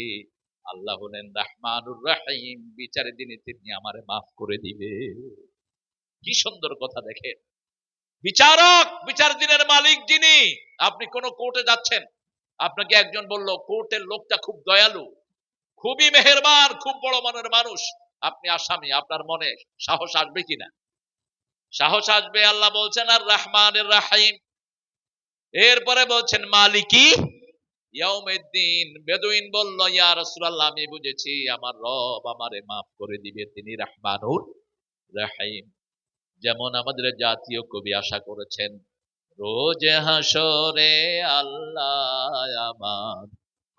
আল্লাহ হলেন রহমানুর রহিম, বিচারের দিনে তিনি আমারে মাফ করে দিবে। কি সুন্দর কথা দেখেন। বিচারক, বিচার দিনের মালিক যিনি। আপনি কোন কোর্টে যাচ্ছেন, আপনাকে একজন বলল কোর্টের লোকটা খুব দয়ালু, খুবই মেহেরবান, খুব বড় মনের মানুষ। আপনি আসামি, আপনার মনে সাহস আসবে কিনা? সাহস আসবে। আল্লাহ বলছেন আর রহমানির রহিম, এরপরে বলছেন মালিকি ইয়াউমিদ্দিন। বেদুইন বলল, ইয়া রাসূলুল্লাহ আমি বুঝেছি, আমার রব আমারে মাফ করে দিবে, তিনি রহমানুর রহিম। যেমন আমাদের জাতীয় কবি আশা করেছেন, রোজ হাসরে আল্লাহ আমার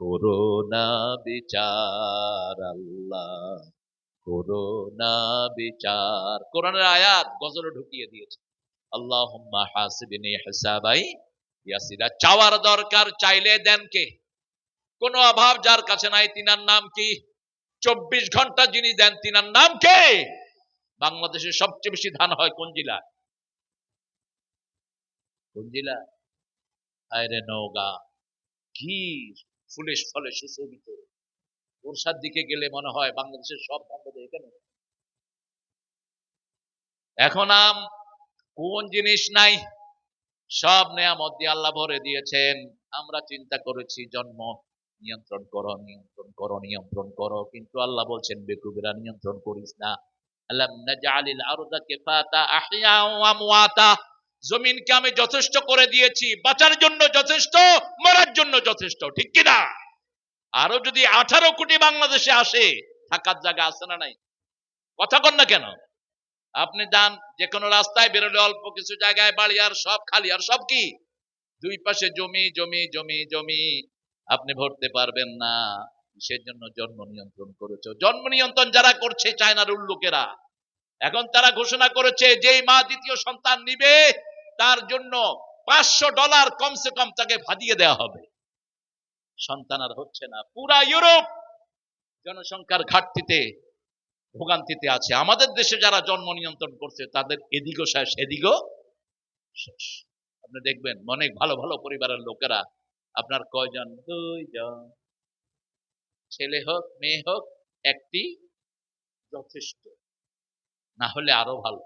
করুণা বিচার, আল্লাহ করুণা বিচার। কোরআনের আয়াত গজলে ঢুকিয়ে দিয়েছে। আল্লাহুম্মা হাসিবনি হিসাবাই ইয়াসিরা। চাওয়ার দরকার, চাইলে দেন কে? কোন অভাব যার কাছে নাই, তিনার নাম কি? 24 ঘন্টা যিনি দেন, তিনার নাম কে? বাংলাদেশের সবচেয়ে বেশি ধান হয় কোন জেলা? কোন জেলা? আরে নওগাঁ। কি ফুলে ফলে সুশোভিত। বর্ষার দিকে গেলে মনে হয় বাংলাদেশের সব ধান বোধহয় এখানে। এখন কোন জিনিস নাই? সব নেয়ামত দিয়ে আল্লাহ ভরে দিয়েছেন। আমরা চিন্তা করেছি জন্ম নিয়ন্ত্রণ করো, নিয়ন্ত্রণ করো, নিয়ন্ত্রণ করো, কিন্তু আল্লাহ বলছেন বেকুবেরা নিয়ন্ত্রণ করিস না। আলাম নাজআলিল আরদা কিফাতা আহইয়া ওয়া আমওয়াতা। জমিনকে আমি যথেষ্ট করে দিয়েছি, বাঁচার জন্য যথেষ্ট, মরার জন্য যথেষ্ট, ঠিক কি না? আরো যদি 18 কোটি বাংলাদেশে আসে, থাকার জায়গা আছে না নাই? কথা কন না কেন? আপনি যান যে কোনো রাস্তায় বেরোলে অল্প কিছু জায়গায় বাড়ি, আর সব খালি, আর সব কি? দুই পাশে জমি জমি জমি জমি। আপনি ভরতে পারবেন না। কিসের জন্য? জন্ম নিয়ন্ত্রণ করেছে। জন্ম নিয়ন্ত্রণ যারা করছে চায়নার লোকেরা, এখন তারা ঘোষণা করেছে যেই মা দ্বিতীয় সন্তান নিবে তার জন্য $500 কমসে কম তাকে ভাদিয়ে দেওয়া হবে। সন্তান আর হচ্ছে না। পুরা ইউরোপ জনসংখ্যার ঘাটতিতে, ভোগান্তিতে আছে। আমাদের দেশে যারা জন্ম নিয়ন্ত্রণ করছে তাদের এদিকও শেষ, এদিকও শেষ। আপনি দেখবেন অনেক ভালো ভালো পরিবারের লোকেরা, আপনার কয়জন? দুইজন। ছেলে হোক মেয়ে হোক, একটি যথেষ্ট, না হলে আরো ভালো।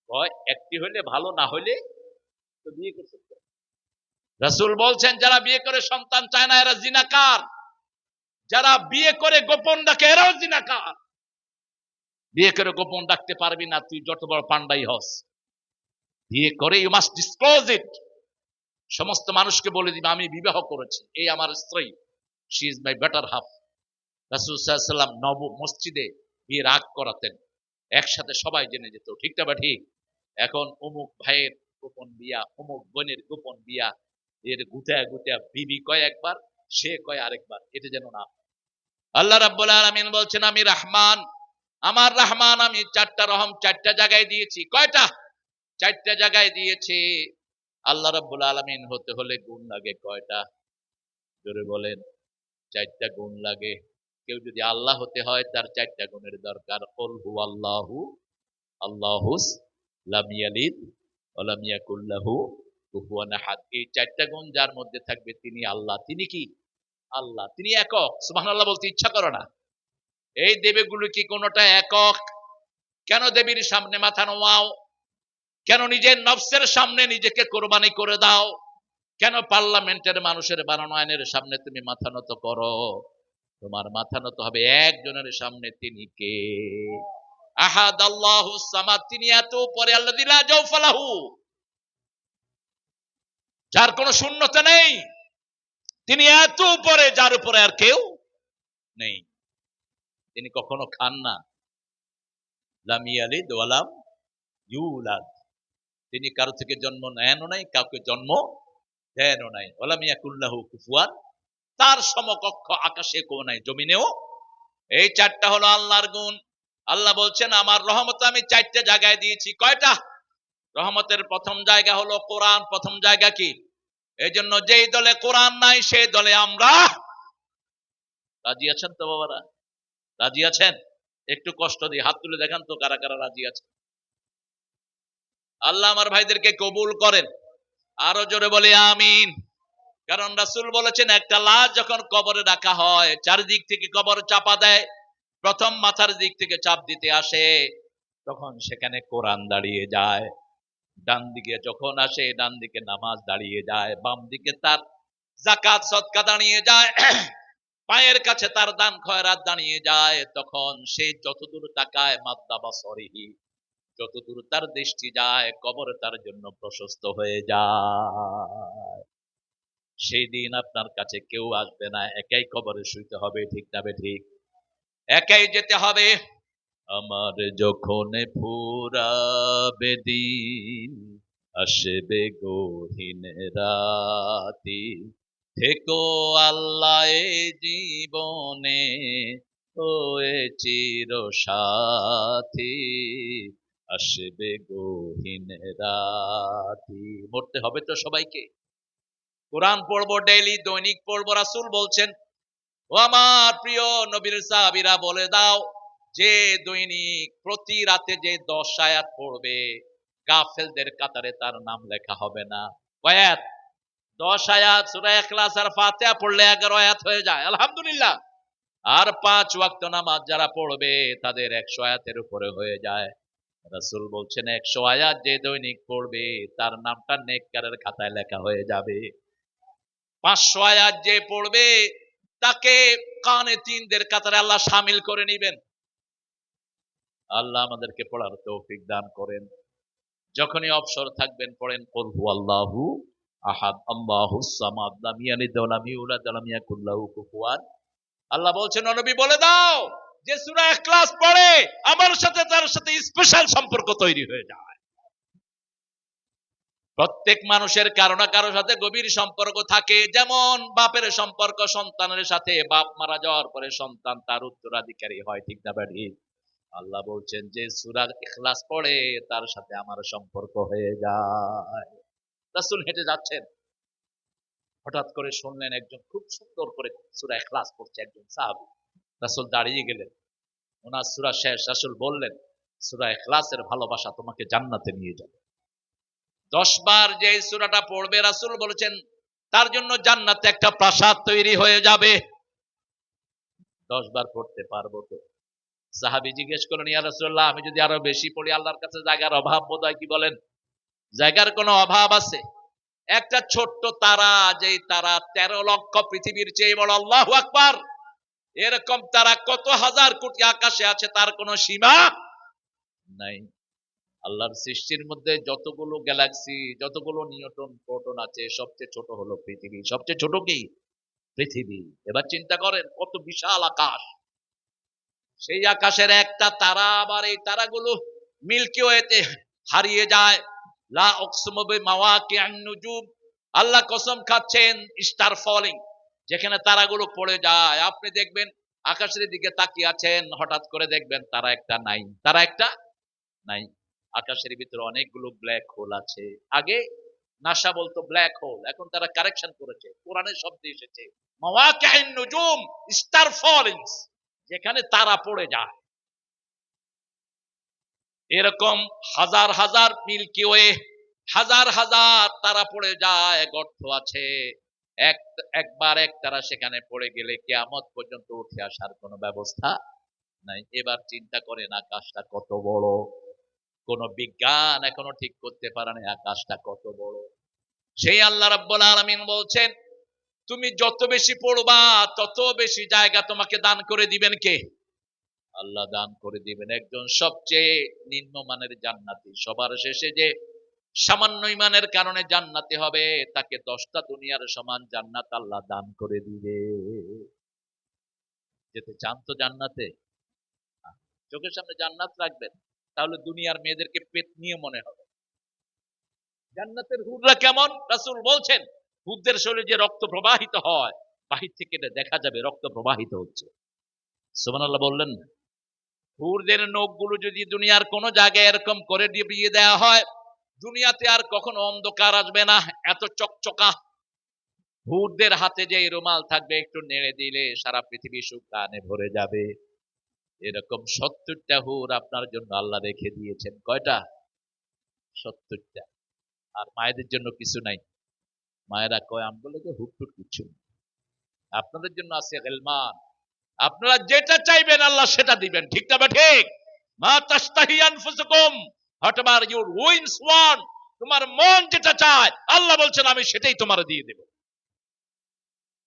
হয় একটি হলে ভালো, না হলে তো বিয়ে করতে হবে। রাসূল বলছেন যারা বিয়ে করে সন্তান চায় না এরা জিনাকার, যারা বিয়ে করে গোপন ডাকে এরাও জিনাকার। বিয়ে করে গোপন ডাকতে পারবি না, তুই যত বড় পান্ডাই হস। বিয়ে করে ইউ মাস্ট ডিসক্লোজ ইট, সমস্ত মানুষকে বলে দিবে আমি বিবাহ করেছি, এই আমার স্ত্রী, she is my better half. রাসূল সাল্লাল্লাহু আলাইহি ওয়াসাল্লাম নব মসজিদে বিয়ের আগ করাতেন, একসাথে সবাই জেনে যেত, ঠিক না ঠিক? এখন অমুক ভাইয়ের গোপন বিয়া, অমুক বোনের গোপন বিয়া, এর গুতায়া গুতায়া বিবি কয় একবার, সে কয় আরেকবার, এটা যেন না। আল্লাহ রাব্বুল আলামিন বলছেন আমি রহমান, আমার রহমান আমি চারটা রহম চারটা জায়গায় দিয়েছি। কয়টা? চারটা জায়গায় দিয়েছি। আল্লাহ রাব্বুল আলামিন হতে হলে গুণ লাগে কয়টা? জোরে বলেন। চারটা গুণ লাগে। কেউ যদি আল্লাহ হতে হয় তার চারটা গুণের দরকার। কুল হুয়াল্লাহু আল্লাহুস লাম ইয়ালিদ ওয়া লাম ইয়াকুল লাহু কুফুয়ান আহাদ। এই চারটা গুণ যার মধ্যে থাকবে তিনি আল্লাহ। তিনি কি? আল্লাহ। তিনি একক। সুবহানাল্লাহ বলতে ইচ্ছা করে না। এই দেবীগুলো কি কোনটা একক? কেন দেবীর সামনে মাথা নোয়াও? কেন নিজের নফসের সামনে নিজেকে কোরবানি করে দাও? কেন পার্লামেন্টের মানুষের বানানো আইনের সামনে তুমি মাথা নত করো? তোমার মাথা নত হবে একজনের সামনে, তিনি কে? আহাদ আল্লাহুস সামাদ, তিনি এত উপরে, আল্লাযী লা জাওফা লাহু, যার কোনো শূন্যতা নেই। তিনি এত উপরে যার উপরে আর কেউ নেই। তিনি কখনো খান না। লাম ইয়ালিদ ওয়া লাম ইউলাদ, তিনি কারো থেকে জন্ম নেনও নাই, কাউকে জন্ম দেনও নাই। ওয়া লাম ইয়াকুল লাহু কুফুয়ান, তার সমকক্ষ আকাশে কেউ নাই, জমিনেও। এই চারটা হলো আল্লাহর গুণ। আল্লাহ বলছেন আমার রহমত আমি চারটা জায়গায় দিয়েছি। কয়টা? রহমতের প্রথম জায়গা হলো কোরআন। প্রথম জায়গা কি? এই জন্য যেই দলে কোরআন নাই সেই দলে আমরা রাজি আছেন তো বাবারা? রাজি আছেন? একটু কষ্ট দিয়ে হাত তুলে দেখান তো কারা কারা রাজি আছে। আল্লাহ আমার ভাইদেরকে কবুল করেন। আরো জোরে বলে আমিন। কারণ রাসূল বলেছেন একটা লাশ যখন কবরে রাখা হয়, চারিদিক থেকে কবর চাপা দেয়, প্রথম মাথার দিক থেকে চাপ দিতে আসে, তখন সেখানে কোরআন দাঁড়িয়ে যায়। ডান দিকে যখন আসে, ডান দিকে নামাজ দাঁড়িয়ে যায়, বাম দিকে তার যাকাত সদকা দাঁড়িয়ে যায়, পায়ের কাছে তার দান খয়রাত দাঁড়িয়ে যায়। তখন সে যতদূর তাকায় মাদ্দা বাসরিহি, যতদূর তার দৃষ্টি যায় কবর তার জন্য প্রশস্ত হয়ে যায়। সেই দিন আপনার কাছে কেউ আসবে না, একাই কবরে শুইতে হবে, ঠিক না ঠিক? একাই যেতে হবে। আমার যখন ফুরাবে দিন, আসবে গহীন রাতি, থেকো আল্লাহ এ জীবনে ওয়ে চির সাথী, আসবে গহীন রাতি। মরতে হবে তো সবাইকে। কোরআন পড়বো ডেইলি, দৈনিক পড়বো। রাসূল বলছেন ও আমার প্রিয় নবীর সাহাবীরা বলে দাও, যে দৈনিক প্রতি রাতে যে 10 আয়াত পড়বে, গাফেলদের কাতারে তার নাম লেখা হবে না। কয় আয়াত? 10 আয়াত। সূরা ইখলাস আর ফাতিহা পড়লে 11 আয়াত হয়ে যায়, আলহামদুলিল্লাহ। আর 5 ওয়াক্ত নামাজ যারা পড়বে তাদের 100 আয়াতের উপরে হয়ে যায়। রাসূল বলছেন 100 আয়াত যে দৈনিক পড়বে তার নামটা নেককারের খাতায় লেখা হয়ে যাবে। 500 আয়াত যে পড়বে তাকে কানে তিনদের কাতারে আল্লাহ শামিল করে নেবেন। আল্লাহ আমাদেরকে পড়ার তৌফিক দান করেন। যখনই অবসর থাকবেন পড়েন কুল হুয়াল্লাহু আহাদ আল্লাহুস সামাদ লাম ইয়ালিদ ওয়া লাম ইউলাদ ওয়া লাম ইয়াকুল লাহু কুফুয়ান। আল্লাহ বলছেন ও নবী বলে দাও, যে সূরা ইখলাস পড়ে আমার সাথে তার সাথে স্পেশাল সম্পর্ক তৈরি হয়ে যায়। প্রত্যেক মানুষের কারো না কারো সাথে গভীর সম্পর্ক থাকে। যেমন বাপের সম্পর্ক সন্তানের সাথে, বাপ মারা যাওয়ার পরে সন্তান তার উত্তরাধিকারী হয়, ঠিক না ঠিক? আল্লাহ বলছেন যে সূরা ইখলাস পড়ে তার সাথে আমার সম্পর্ক হয়ে যায়। রাসূল হেঁটে যাচ্ছেন, হঠাৎ করে শুনলেন একজন খুব সুন্দর করে সূরা ইখলাস পড়ছে, একজন সাহাবী। রাসূল দাঁড়িয়ে গেলেন, ওনার সূরা শেষ। রাসূল বললেন সূরা ইখলাসের ভালোবাসা তোমাকে জান্নাতে নিয়ে যাবে। 10 বার যে সূরাটা পড়বে রাসূল বলেছেন তার জন্য জান্নাতে একটা প্রাসাদ তৈরি হয়ে যাবে। 10 বার পড়তে পারবো তো? সাহাবী জিজ্ঞেস করলেন, ইয়া রাসূলুল্লাহ, আমি যদি আরো বেশি পড়ি, আল্লাহর কাছে জায়গার অভাব বোধহয়, কি বলেন? জায়গার কোনো অভাব আছে? একটা ছোট্ট তারা, যেই তারা 13 লক্ষ পৃথিবীর চেয়ে বড়, আল্লাহু আকবার, এরকম তারা কত হাজার কোটি আকাশে আছে, তার কোনো সীমা নাই। আল্লাহর সৃষ্টির মধ্যে যতগুলো গ্যালাক্সি, যতগুলো নিউটন প্রোটন আছে, সবচেয়ে ছোট হলো পৃথিবী। সবচেয়ে ছোট কি? পৃথিবী। এবার চিন্তা করেন কত বিশাল আকাশ। সেই আকাশের একটা তারা, আবার এই তারাগুলো মিল্কি ওয়েতে হারিয়ে যায়। লা উকসিমু বিমাওয়াকিআন নুজুম, আল্লাহ কসম খাচ্ছেন স্টার ফলিং, যেখানে তারাগুলো পড়ে যায়। আপনি দেখবেন আকাশের দিকে তাকিয়ে আছেন, হঠাৎ করে দেখবেন তারা একটা নাই, তারা একটা নাই। আকাশের ভিতরে অনেকগুলো ব্ল্যাক হোল আছে। আগে নাসা বলতো ব্ল্যাক হোল, এখন তারা কারেকশন করেছে, কোরআনের শব্দ এসেছে মাওয়াকিআন নুজুম, স্টার ফলিংস, যেখানে তারা পড়ে যায়। এরকম হাজার হাজার মিল্কি ওয়ে, হাজার হাজার তারা পড়ে যায়, গর্ত আছে। একবার এক তারা সেখানে পড়ে গেলে কিয়ামত পর্যন্ত উঠে আসার কোনো ব্যবস্থা নাই। এবার চিন্তা করেন আকাশটা কত বড়। কোন বিজ্ঞান এখনো ঠিক করতে পারে না আকাশটা কত বড়। সেই আল্লাহ রাব্বুল আলামিন বলছেন, তুমি যত বেশি পড়বা তত বেশি জায়গা তোমাকে দান করে দিবেন কে? আল্লাহ দান করে দিবেন। একজন সবচেয়ে নিম্নমানের জান্নাতি, সবার শেষে যে সামান্য ইমানের কারণে জান্নাতি হবে, তাকে 10টা দুনিয়ার সমান জান্নাত আল্লাহ দান করে দিবে। যেতে চান তো জান্নাতে? চোখের সামনে জান্নাত রাখবেন, তাহলে দুনিয়ার মেয়েদেরকে পেট নিয়ে মনে হবে। জান্নাতের হুররা কেমন? রাসূল বলছেন, হুরদের শরীরে যে রক্ত প্রবাহিত হয়, বাহির থেকে এটা দেখা যাবে রক্ত প্রবাহিত হচ্ছে। সুবহানাল্লাহ বললেন। হুরদের নখগুলো যদি দুনিয়ার কোন জায়গায় এরকম করে দিয়ে দেওয়া হয়, দুনিয়াতে আর কখনো অন্ধকার আসবে না, এত চকচকা। হুরদের হাতে যে রুমাল থাকবে, একটু নেড়ে দিলে সারা পৃথিবী সুঘ্রাণে ভরে যাবে। এরকম 70টা হুর আপনার জন্য আল্লাহ রেখে দিয়েছেন। কয়টা? 70টা। আর মায়েদের জন্য কিছু নাই? মায়েরা কয়, আমি বলে যে হুট টুট কিছু নেই। আপনাদের জন্য আছে গিলমান। আপনারা যেটা চাইবেন আল্লাহ সেটা দিবেন। ঠিক না ঠিক? মা তাস্তাহি আনফুসুকুম, হোয়াটএভার ইউর উইন্স ওয়ান্ট, তোমার মন যেটা চায় আল্লাহ বলছেন আমি সেটাই তোমার দিয়ে দেব।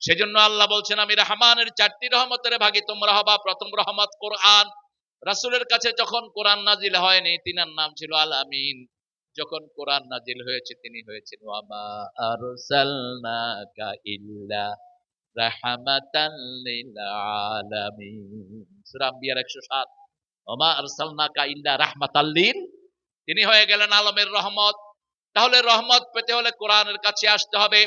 সেজন্য আল্লাহ বলছেন, আমি রহমানের 4টি রহমতের ভাগী তোমরা হবা। প্রথম রহমত কোরআন। রাসূলের কাছে যখন কোরআন নাজিল হয়নি, তিনার নাম ছিল আল আমিন। যখন কোরআন নাজিল হয়েছে, তিনি হয়েছেন ওয়া মা আরসালনাকা ইল্লা রাহমাতাল লিল আলামিন। সূরা আম্বিয়ার 107। ওয়া মা আরসালনাকা ইল্লা রাহমাতাল লিল, তিনি হয়ে গেলেন আলমের রহমত। তাহলে রহমত পেতে হলে কোরআনের কাছে আসতে হবে।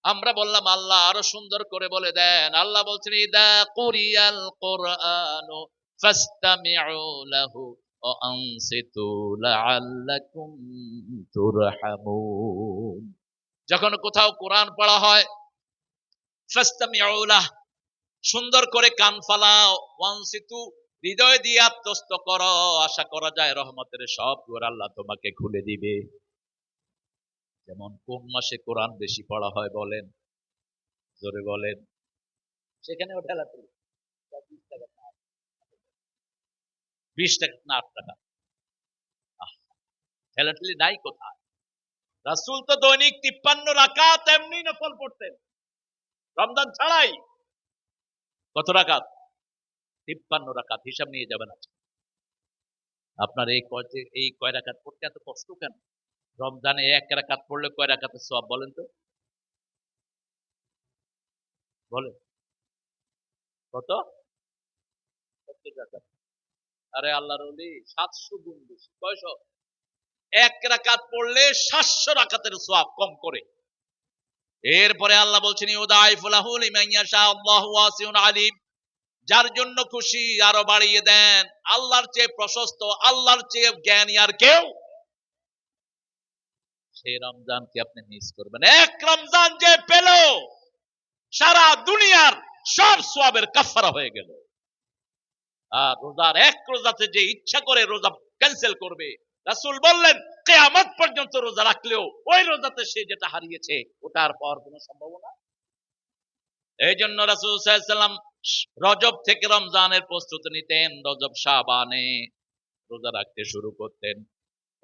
আমরা বললাম আল্লাহ আরো সুন্দর করে বলে দেন। আল্লাহ বলছেন, ইদা কুরিয়াল কুরআনু ফাসতামিউ লাহু ওয়া আনসিতু লাআল্লাকুম তুরহামুন। যখন কোথাও কোরআন পড়া হয়, ফাসতামিউ লাহ, সুন্দর করে কান ফালাও, ওয়ানসিতু, হৃদয় দিয়ে আত্মস্থ করো। আশা করা যায় রহমতের সব দুয়ার আল্লাহ তোমাকে খুলে দিবে। যেমন কোন মাসে কোরআন বেশি পড়া হয় বলেন? জোরে বলেন। সেখানেও ঠেলাঠেলি। 20 টাকা না 8 টাকা। ঠেলাঠেলি নাই কোথায়? রাসূল তো দৈনিক 53 রাকাত এমনি নফল পড়তেন, রমজান ছাড়াই। কত রাকাত? 53 রাকাত। হিসাব নিয়ে যাবেন আজকে। আপনার এই কয় রাকাত পড়তে এত কষ্ট কেন? রমজানে 1 রাকাত পড়লে কয় রাকাতের সওয়াব বলেন তো? বলেন কত? 70 রাকাত। আরে আল্লাহর ওলি 700 গুণ বেশি। কয়শ? 1 রাকাত পড়লে 700 রাকাতের সওয়াব কম করে। এরপরে আল্লাহ বলছেন, ইউদাইফু লাহু লিমান ইয়াশা আল্লাহু ওয়াসিউন আলিম, যার জন্য খুশি আরো বাড়িয়ে দেন। আল্লাহর চেয়ে প্রশস্ত, আল্লাহর চেয়ে জ্ঞানী আর কেউ? সেই রমজান কি আপনি মিস করবেন? এক রমজান যে পেল, সারা দুনিয়ার সব সওয়াবের কাফারা হয়ে গেল। আর রোজার এক রোজাতে যে ইচ্ছা করে রোজা ক্যান্সেল করবে। রাসূল বললেন কিয়ামত পর্যন্ত রোজা রাখলেও ওই রোজাতে সে যেটা হারিয়েছে ওটা আর পাওয়ার কোনো সম্ভাবনা। এই জন্য রাসূল সাল্লাল্লাহু আলাইহি ওয়াসাল্লাম রজব থেকে রমজানের প্রস্তুতি নিতেন, রজব শাবানে রোজা রাখতে শুরু করতেন।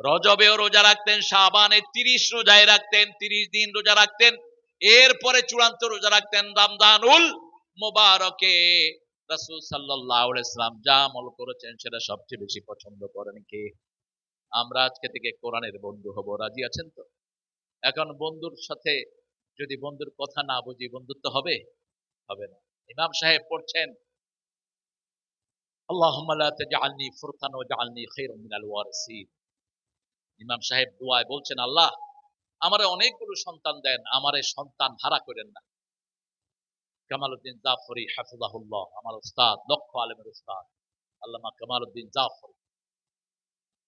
রজবেও রোজা রাখতেন, শাবানে 30 রোজায় রাখতেন, 30 দিন রোজা রাখতেন। এরপরে চূড়ান্ত রোজা রাখতেন রমজানুল মুবারকে। রাসূল সাল্লাল্লাহু আলাইহি ওয়াসাল্লাম যা আমল করেছেন সেটা সবচেয়ে বেশি পছন্দ করেন কে? আমরা আজকে থেকে কোরআনের বন্ধু হব, রাজি আছেন তো? এখন বন্ধুর সাথে যদি বন্ধুর কথা না বুঝি বন্ধুত্ব হবে? হবে না। ইমাম সাহেব পড়ছেন আল্লাহুম্মা লা তাজআলনি ফুরকান ওয়াজআলনি খায়রাম মিনাল ওয়ারিসিন। ইমাম সাহেব দোয়ায় বলছেন, আল্লাহ আমারে অনেকগুলো সন্তান দেন, আমারে সন্তান হারা করেন না। কামালউদ্দিন জাফরি হাফিজাহুল্লাহ, আমার উস্তাদ, লক্ষ আলেমের উস্তাদ আল্লামা কামালউদ্দিন জাফরি,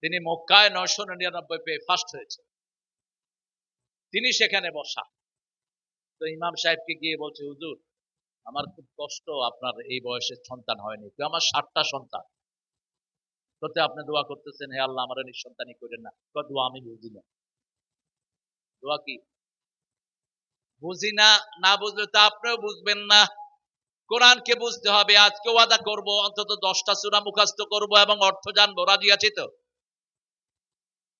তিনি মক্কায় 999 পেয়ে ফার্স্ট হয়েছে। তিনি সেখানে বসা। তো ইমাম সাহেবকে গিয়ে বলছে, হুজুর আমার খুব কষ্ট, আপনার এই বয়সে সন্তান হয়নি, তো আমার 7টা সন্তান, তোতে আপনি দোয়া করতেছেন হে আল্লাহ আমার নিঃসন্তানই করেন না। তো দোয়া আমি বুঝি না। দোয়া কি বুঝি না? না বুঝলে তো আপনিও বুঝবেন না। কোরআনকে বুঝতে হবে। আজকে ওয়াদা করব অন্তত 10টা সূরা মুখস্থ করব এবং অর্থ জানবো, রাজি আছি তো?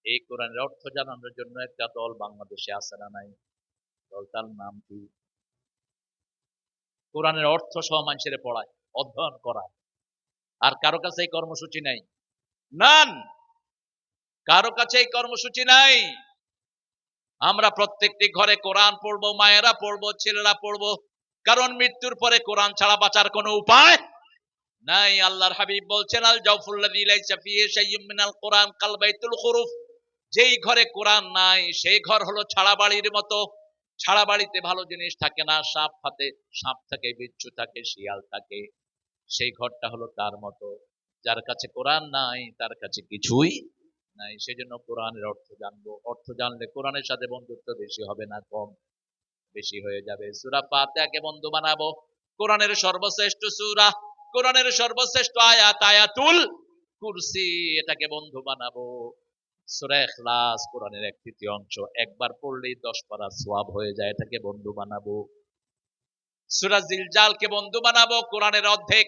এই কোরআনের অর্থ জানানোর জন্য একটা দল বাংলাদেশে আছে না নাই? দলটার নাম কি? কোরআনের অর্থ সহ মানুষের পড়ায়, অধ্যয়ন করায়। আর কারো কাছে এই কর্মসূচি নাই, নান, কারো কাছে এই কর্মসূচি নাই। আমরা প্রত্যেকটি ঘরে কোরআন পড়বো, মায়েরা পড়বো, ছেলেরা পড়বো, কারণ মৃত্যুর পরে কোরআন ছাড়া বাঁচার কোনো উপায় নাই। আল্লাহর হাবিব বলছেন আল জাওফুল্লাযী লাইসা ফীহি শাইয়্যুম মিনাল কোরআন কাল বাইতুল খুরুফ। যেই ঘরে কোরআন নাই সেই ঘর হলো ছাড়া বাড়ির মতো। ছাড়া বাড়িতে ভালো জিনিস থাকে না, সাপ ফাতে, সাপ থাকে, বিচ্ছু থাকে, শিয়াল থাকে। সেই ঘরটা হলো তার মতো। যার কাছে কোরআন নাই তার কাছে কিছুই নাই। সেজন্য কোরআনের অর্থ জানবো। অর্থ জানলে কোরআনের সাথে বন্ধুত্ব বেশি হবে না কম? বেশি হয়ে যাবে। সূরা ফাতিহাকে বন্ধু বানাবো। কোরআনের সর্বশ্রেষ্ঠ সূরা, কোরআনের সর্বশ্রেষ্ঠ আয়াত আয়াতুল কুরসি, এটাকে বন্ধু বানাবো। সূরা ইখলাস কোরআনের 1/3 অংশ, একবার পড়লেই 10 পারা সওয়াব হয়ে যায়, এটাকে বন্ধু বানাবো। সূরা জিলজালকে বন্ধু বানাবো, কোরআনের অর্ধেক।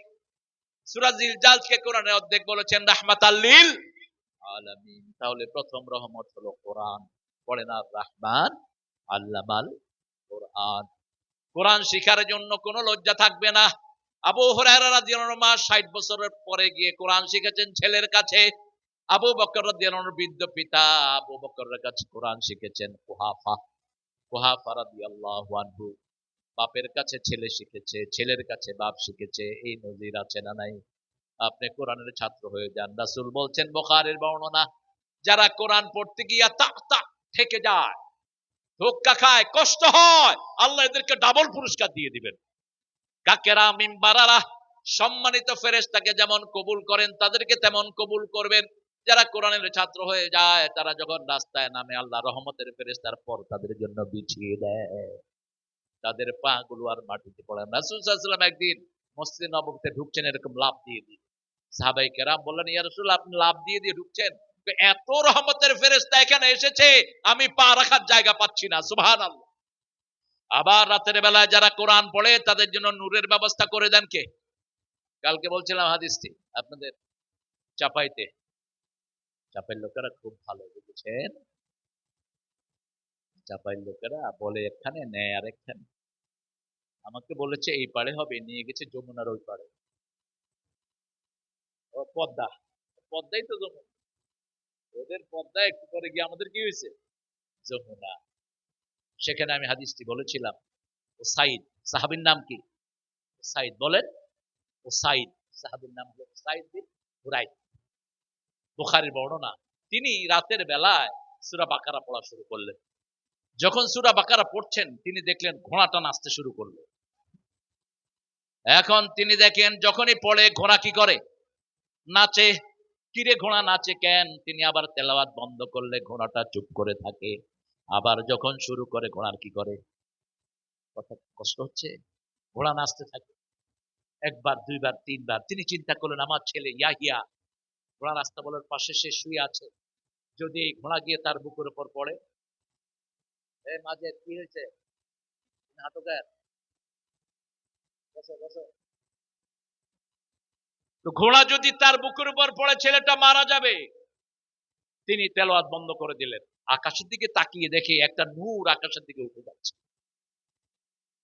সূরা জিলজালকে কোরআনের অর্ধেক বলেছেন রাহমাতাল লিল আলামিন। তাহলে প্রথম রহমত হলো কোরআন। পড়েন আর রহমান আল্লামাল কোরআন। কোরআন শিখার জন্য কোনো লজ্জা থাকবে না। আবু হুরায়রা রাদিয়াল্লাহু আনহু 60 বছরের পরে গিয়ে কোরআন শিখেছেন ছেলের কাছে। আবু বকর রাদিয়াল্লাহু আনহুর বৃদ্ধ পিতা আবু বকরের কাছে কোরআন শিখেছেন কুহাফা। কুহাফা রাদিয়াল্লাহু আনহু বাপের কাছে ছেলে শিখেছে, ছেলের কাছে বাপ শিখেছে। এই নজির আছে না নাই? আপনি কোরআনের ছাত্র হয়ে যান। রাসূল বলছেন বুখারীর বর্ণনা, যারা কোরআন পড়তে গিয়া তা থেকে যায়, ধোক্কা খায়, কষ্ট হয়, আল্লাহ এদেরকে ডাবল পুরস্কার দিয়ে দিবেন। কাকেরা মিম্বারারা, সম্মানিত ফেরেশতাকে যেমন কবুল করেন তাদেরকে তেমন কবুল করবেন। যারা কোরআনের ছাত্র হয়ে যায় তারা যখন রাস্তায় নামে আল্লাহ রহমতের ফেরেশতার পর তাদের জন্য বিছিয়ে দেয়, তাদের পা গুলো আর মাটিতে পড়ে না। রাসূল সাল্লাল্লাহু আলাইহি ওয়াসাল্লাম একদিন মসজিদে নববীতে ঢুকছেন, এরকম লাফ দিয়ে দিয়ে। সাহাবায়ে কেরাম বললেন, ইয়া রাসূলুল্লাহ আপনি লাফ দিয়ে দিয়ে ঢুকছেন, এত রহমতের ফেরেশতা এখানে এসেছে আমি পা রাখার জায়গা পাচ্ছি না। সুবহানাল্লাহ। আবার রাতের বেলায় যারা কোরআন পড়ে তাদের জন্য নূরের ব্যবস্থা করে দেন কে? কালকে বলছিলাম হাদিসটি আপনাদের, চাপাইতে, চাপাইর লোকেরা খুব ভালো, বুঝেছেন? চাপাইর লোকেরা বলে এখানে নেয় আর এখানে। আমাকে বলেছে এই পারে হবে, নিয়ে গেছে যমুনার ওই পারে। ও পদ্মা, পদ্মাই তো যমুনা। ওদের পদ্মা একটু পরে গিয়ে আমাদের কি হয়েছে? যমুনা। সেখানে আমি হাদিসটি বলেছিলাম। ও সাইদ, সাহাবীর নাম কি? সাইদ বলেন। ও সাইদ, সাহাবীর নাম হলো সাইদ বিন হুরাইদ। বুখারীর বর্ণনা। তিনি রাতের বেলায় সূরা বাকারা পড়া শুরু করলেন। যখন সূরা বাকারা পড়ছেন তিনি দেখলেন ঘোড়াটা নাচতে শুরু করলো। এখন তিনি দেখেন যখনই পড়ে ঘোড়া কি করে? নাচে। কিরে ঘোড়া নাচে কেন? তিনি আবার তেলাওয়াত বন্ধ করলে ঘোড়াটা চুপ করে থাকে। আবার যখন শুরু করে ঘোড়ার কি করে? কথা কষ্ট হচ্ছে? ঘোড়া নাচতে থাকে। একবার, দুইবার, তিনবার। তিনি চিন্তা করলেন আমার ছেলে ইয়াহিয়া ঘোড়া রাস্তাগুলোর পাশে সে শুয়ে আছে, যদি এই ঘোড়া গিয়ে তার বুকের উপর পড়ে, এই মাঝে কি হয়েছে, নাটকের বসো বসো, তো ঘোড়া যদি তার বুকের উপর পড়ে ছেলেটা মারা যাবে। তিনি তেলাওয়াত বন্ধ করে দিলেন, আকাশের দিকে তাকিয়ে দেখে একটা নূর আকাশের দিকে উঠে যাচ্ছে।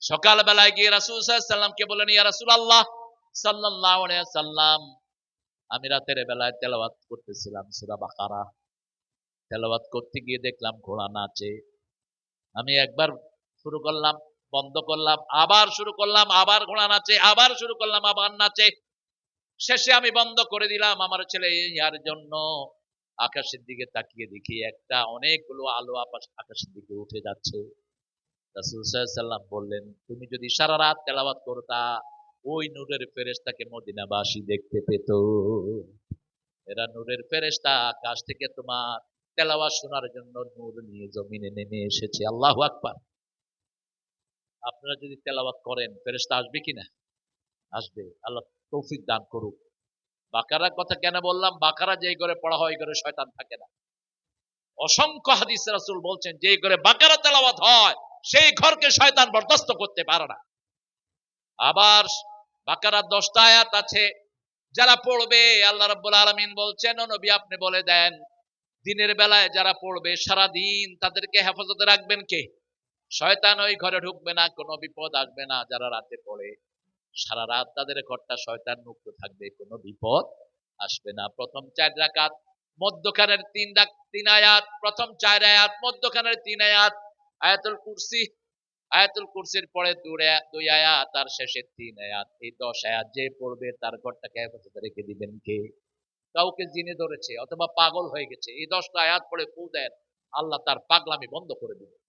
সকাল বেলায় গিয়ে রাসূল সাল্লাল্লাহু আলাইহি সাল্লামকে বলেন, ইয়া রাসূলুল্লাহ সাল্লাল্লাহু আলাইহি সাল্লাম, আমি রাতের বেলায় তেলাওয়াত করতেছিলাম সূরা বাকারা, তেলাওয়াত করতে গিয়ে দেখলাম ঘোড়া নাচে। আমি একবার শুরু করলাম, বন্ধ করলাম, আবার শুরু করলাম, আবার ঘোড়া নাচে, আবার শুরু করলাম, আবার নাচে। শেষে আমি বন্ধ করে দিলাম। আমার ছেলে ইয়ার জন্য আকাশের দিকে তাকিয়ে দেখি একটা অনেকগুলো আলো আকাশের দিকে উঠে যাচ্ছে। রাসূল সাল্লাল্লাহু আলাইহি সাল্লাম বললেন, তুমি যদি সারা রাত তেলাওয়াত করতা, ওই নূরের ফেরেশতাকে মদিনাবাসী দেখতে পেত। এরা নূরের ফেরেশতা, আকাশ থেকে তোমার তেলাওয়াত শোনার জন্য নূর নিয়ে জমিনে নেমে এসেছে। আল্লাহু আকবার। আপনারা যদি তেলাওয়াত করেন, ফেরেশতা আসবে কিনা? আসবে। আল্লাহ তৌফিক দান করুক। বাকারার কথা কেন বললাম? বাকারা যেই ঘরে পড়া হয় ওই ঘরে শয়তান থাকে না। অসংখ্য হাদিস রাসূল বলছেন, যেই ঘরে বাকারা তেলাওয়াত হয় সেই ঘরকে শয়তান বরদাস্ত করতে পারে না। আবার বাকারার 10টা আয়াত আছে, যারা পড়বে আল্লাহ রাব্বুল আলামিন বলছেন, ও নবী আপনি বলে দেন, দিনের বেলায় যারা পড়বে সারা দিন তাদেরকে হেফাজতে রাখবেন কে? শয়তান ওই ঘরে ঢুকবে না, কোনো বিপদ আসবে না। যারা রাতে পড়ে সারা রাত তাদের ঘরটা শয়তান মুক্ত থাকবে, কোনো বিপদ আসবে না। প্রথম 4 রাকাত, মধ্যখানের 3 আয়াত, প্রথম 4 আয়াত, মধ্যখানের 3 আয়াত আয়াতুল কুরসি, আয়াতুল কুরসির পরে 2 আয়াত আর শেষে 3 আয়াত। এই 10 আয়াত যে পড়বে তার ঘরটাকে হেফাজতে রেখে দিবেন কে? কাউকে জিনে ধরেছে অথবা পাগল হয়ে গেছে, এই 10টা আয়াত পড়ে ফু দেন, আল্লাহ তার পাগলামি বন্ধ করে দিবেন।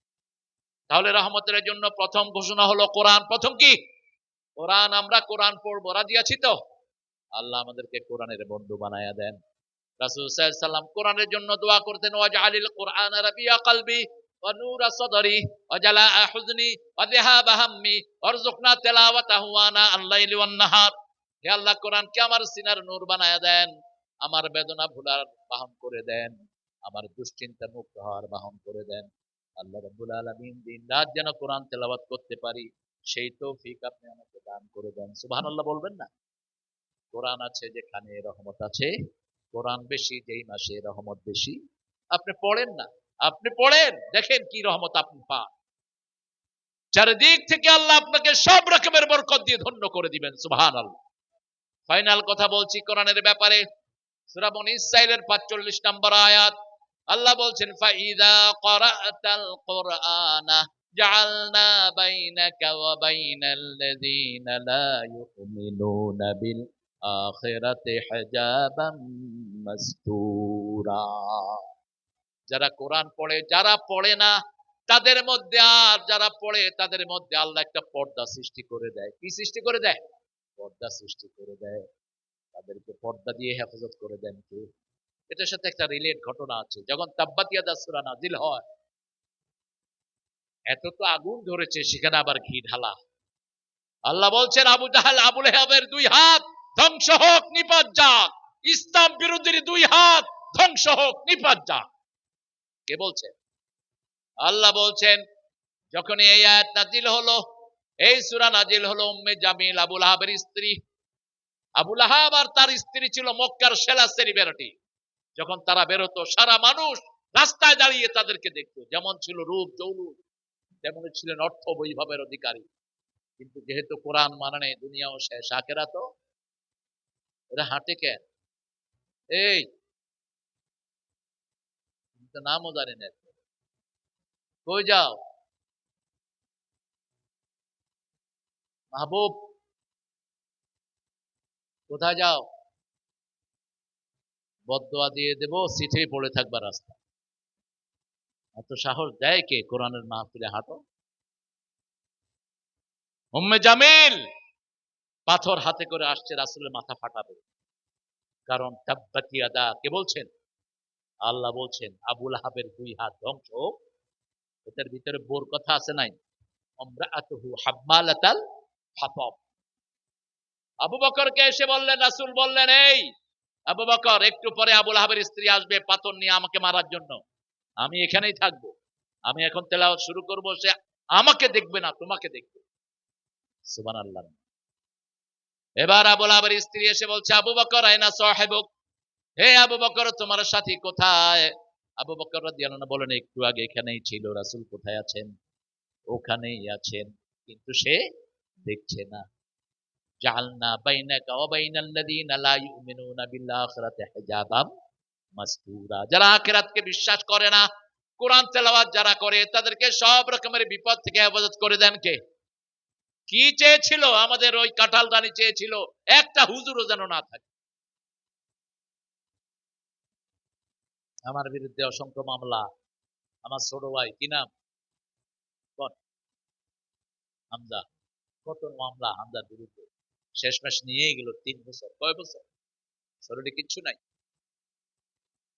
তাহলে রহমতের জন্য প্রথম ঘোষণা হলো কোরআন। প্রথম কি? কোরআন। আমরা কোরআন পড়বো, রাজি আছি তো? আল্লাহ আমাদেরকে কোরআনের বন্ধু বানায়া দেন। রাসূল সাল্লাল্লাহু আলাইহি সাল্লাম কোরআনের জন্য দোয়া করতেন, ওয়াজআলিল কোরআন রাবিয়া কলবি ওয়া নূরা সাদরি ওয়া জালাআ হুজনি ওয়া যিহাবা হাম্মি ওয়ারযুকনা তিলাওয়াতাহু আনা আল-লাইলি ওয়ান নাহার। হে আল্লাহ, কোরআনকে আমার সিনার নূর বানায়া দেন, আমার বেদনা ভুলার বাহন করে দেন, আমার দুশ্চিন্তা মুক্ত হওয়ার বাহন করে দেন। আল্লাহ রাব্বুল আলামিন দিন রাত যেন কোরআন তেলাওয়াত করতে পারি, সেই তৌফিক আপনি আমাকে দান করে দেন। সুবহানাল্লাহ বলবেন না? কোরআন আছে যেখানে রহমত আছে, কোরআন বেশি যেই মাসে রহমত বেশি। আপনি পড়েন না, আপনি পড়েন, দেখেন কি রহমত আপনি পান। চারিদিক থেকে আল্লাহ আপনাকে সব রকমের বরকত দিয়ে ধন্য করে দিবেন। সুবহানাল্লাহ। ফাইনাল কথা বলছি কোরআনের ব্যাপারে। সূরা বনী ইসরাঈলের 45 নম্বর আয়াত, আল্লাহ বলছেন, ফাইদা ক্বরাআতাল কুরআনা জাআলনা বাইনাকা ওয়া বাইনাল্লাযীনা লা ইউমিনুনা বিল আখিরাতি হিজাবাম মাসতুরা। যারা কোরআন পড়ে, যারা পড়ে না তাদের মধ্যে, আর যারা পড়ে তাদের মধ্যে আল্লাহ একটা পর্দা সৃষ্টি করে দেয়। কি সৃষ্টি করে দেয়? পর্দা সৃষ্টি করে দেয়। তাদেরকে পর্দা দিয়ে হেফাজত করে দেন কে? এটার সাথে একটা রিলেট ঘটনা আছে। যখন তাব্বাত ইয়াদা সূরা নাজিল হয়, এত তো আগুন ধরেছে, সেখানে আবার ঘি ঢালা। আল্লাহ বলছেন, আবু জাহাল আবু লাহাবের 2 হাত ধ্বংস হোক, নিপাত যাক। ইসলাম বিরোধীর 2 হাত ধ্বংস হোক, নিপাত যাক। কে বলছেন? আল্লাহ বলছেন, যখন এই আয়াত নাজিল হলো, এই সূরা নাজিল হলো, উম্মে জামিল আবু লাহাবের স্ত্রী। আবু লাহাব আর তার স্ত্রী ছিল মক্কার সেরা সেলিব্রিটি। যখন তারা বেরোতো, সারা মানুষ রাস্তায় দাঁড়িয়ে তাদেরকে দেখতো। যেমন ছিল রূপ যৌলুক, তেমন ছিলেন অর্থ বৈভবের অধিকারী। কিন্তু যেহেতু কোরআন মানে দুনিয়াও শেষ, আখেরাতও, এরা হাঁটে কেন? এই নামও জানি না, কই যাও মাহবুব, কোথায় যাও? বদদোয়া দিয়ে দেব, সিটেই পড়ে থাকবা রাস্তা। এত সাহস দেয় কে কোরআনের মাহফিলে হাঁটো? উম্মে জামিল পাথর হাতে করে আসছে রাসূলের মাথা ফাটাবে। কারণ তাব্বাত ইয়াদা, কে বলছেন? আল্লাহ বলছেন আবু লাহাবের 2 হাত ধ্বংস হোক। এটার ভিতরে বোর কথা আছে নাই? আমরাআতুহু হাম্মালাতাল হাতাব। আবু বকরকে এসে বললেন, রাসূল বললেন, এই আবু বকর, একটু পরে আবুল আহাবের স্ত্রী আসবে পাথর নিয়ে আমাকে মারার জন্য, আমি এখানেই থাকবো, আমি এখন তেলাওয়াত শুরু করব, সে আমাকে দেখবে না, তোমাকে দেখবে। সুবহানাল্লাহ। এবার আবুল আহাবের স্ত্রী এসে বলছে, আবু বকর আয়না সাহেবুক, হে আবু বকর তোমার সাথী কোথায়? আবু বকর রাদিয়াল্লাহু আনহু বলেন, একটু আগে এখানেই ছিল, রাসূল কোথায় আছেন? ওখানেই আছেন, কিন্তু সে দেখছে না। জাআলনা বাইনাকা ওয়া বাইনাল্লাযীনা লা ইউমিনুনা বিল আখিরাতি হিজাবাম মাসতুরা। যারা আখিরাতকে বিশ্বাস করে না, কোরআন তেলাওয়াত যারা করে, তাদেরকে সব রকমের বিপদ থেকে হেফাজত করে দেন কে? কি চেয়েছিল আমাদের ওই কাঁঠাল রানী? চেয়েছিল একটা হুজুরও যেন না থাকে। আমার বিরুদ্ধে অসংখ্য মামলা, আমার ছোট ভাই কি নাম, বল, হামজা, কত মামলা হামজার বিরুদ্ধে, শেষমেশ নিয়েই গেল 3 বছর। কয় বছর? শরীরে কিচ্ছু নাই,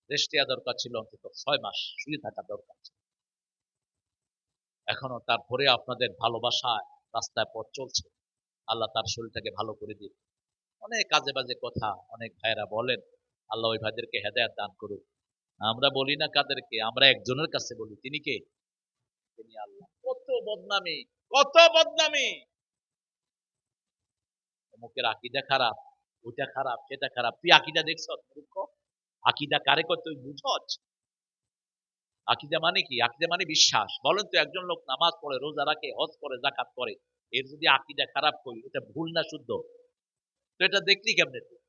রেস্ট দেওয়া দরকার ছিল, অন্তত 6 মাস শুয়ে থাকা দরকার ছিল। এখনো তারপরে আপনাদের ভালোবাসায় রাস্তায় পথ চলছে, আল্লাহ তার শরীরটাকে ভালো করে দিন। অনেক কাজে বাজে কথা অনেক ভাইরা বলেন, আল্লাহ ওই ভাইদেরকে হেদায়েত দান করুক। আমরা বলি না কাদেরকে, আমরা একজনের কাছে বলি, তিনি কে? তিনি আল্লাহ। কত বদনামি, কত বদনামি! অমুকের আকীদা খারাপ, ওইটা খারাপ, সেটা খারাপ। তুই আকীদা দেখছ মূর্খ? আকীদা কারে কয় তুই বুঝছ? আকীদা মানে কি? আকীদা মানে বিশ্বাস। বলেন তো, একজন লোক নামাজ পড়ে, রোজা রাখে, হজ করে, যাকাত করে, এর যদি আকীদা খারাপ কই, এটা ভুল না শুদ্ধ? তো এটা দেখলি কেমনে তুই?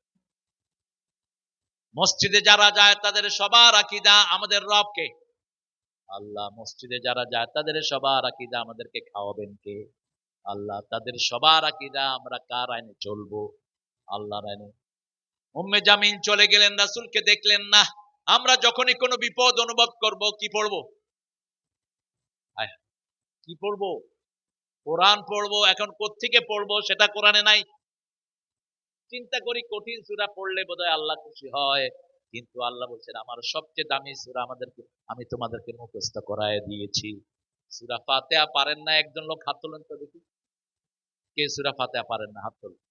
মসজিদে যারা যায় তাদের সবার আকীদা আমাদের রবকে আল্লাহ। মসজিদে যারা যায় তাদের সবার আকীদা আমাদেরকে খাওয়াবেন কে? আল্লাহ। তাদের সবার আকীদা আমরা কার আইনে চলবো? আল্লাহর আইনে। উম্মে জামিন চলে গেলেন, রাসূলকে দেখলেন না। আমরা যখনই কোনো বিপদ অনুভব করব, কি পড়বো? হায় হায়, কি পড়বো? কোরআন পড়বো। এখন কোত্থেকে পড়বো সেটা কোরআনে নাই। চিন্তা করি কঠিন সূরা পড়লে বোধহয় আল্লাহ খুশি হয়, কিন্তু আল্লাহ বলছেন আমার সবচেয়ে দামি সূরা আমাদেরকে, আমি তোমাদেরকে মুখস্থ করায় দিয়েছি। সূরা ফাতিহা পারেন না একজন লোক? হাত তোলেন তো দেখি, কে সূরা ফাতিহা পারেন না? হাত তোলেন।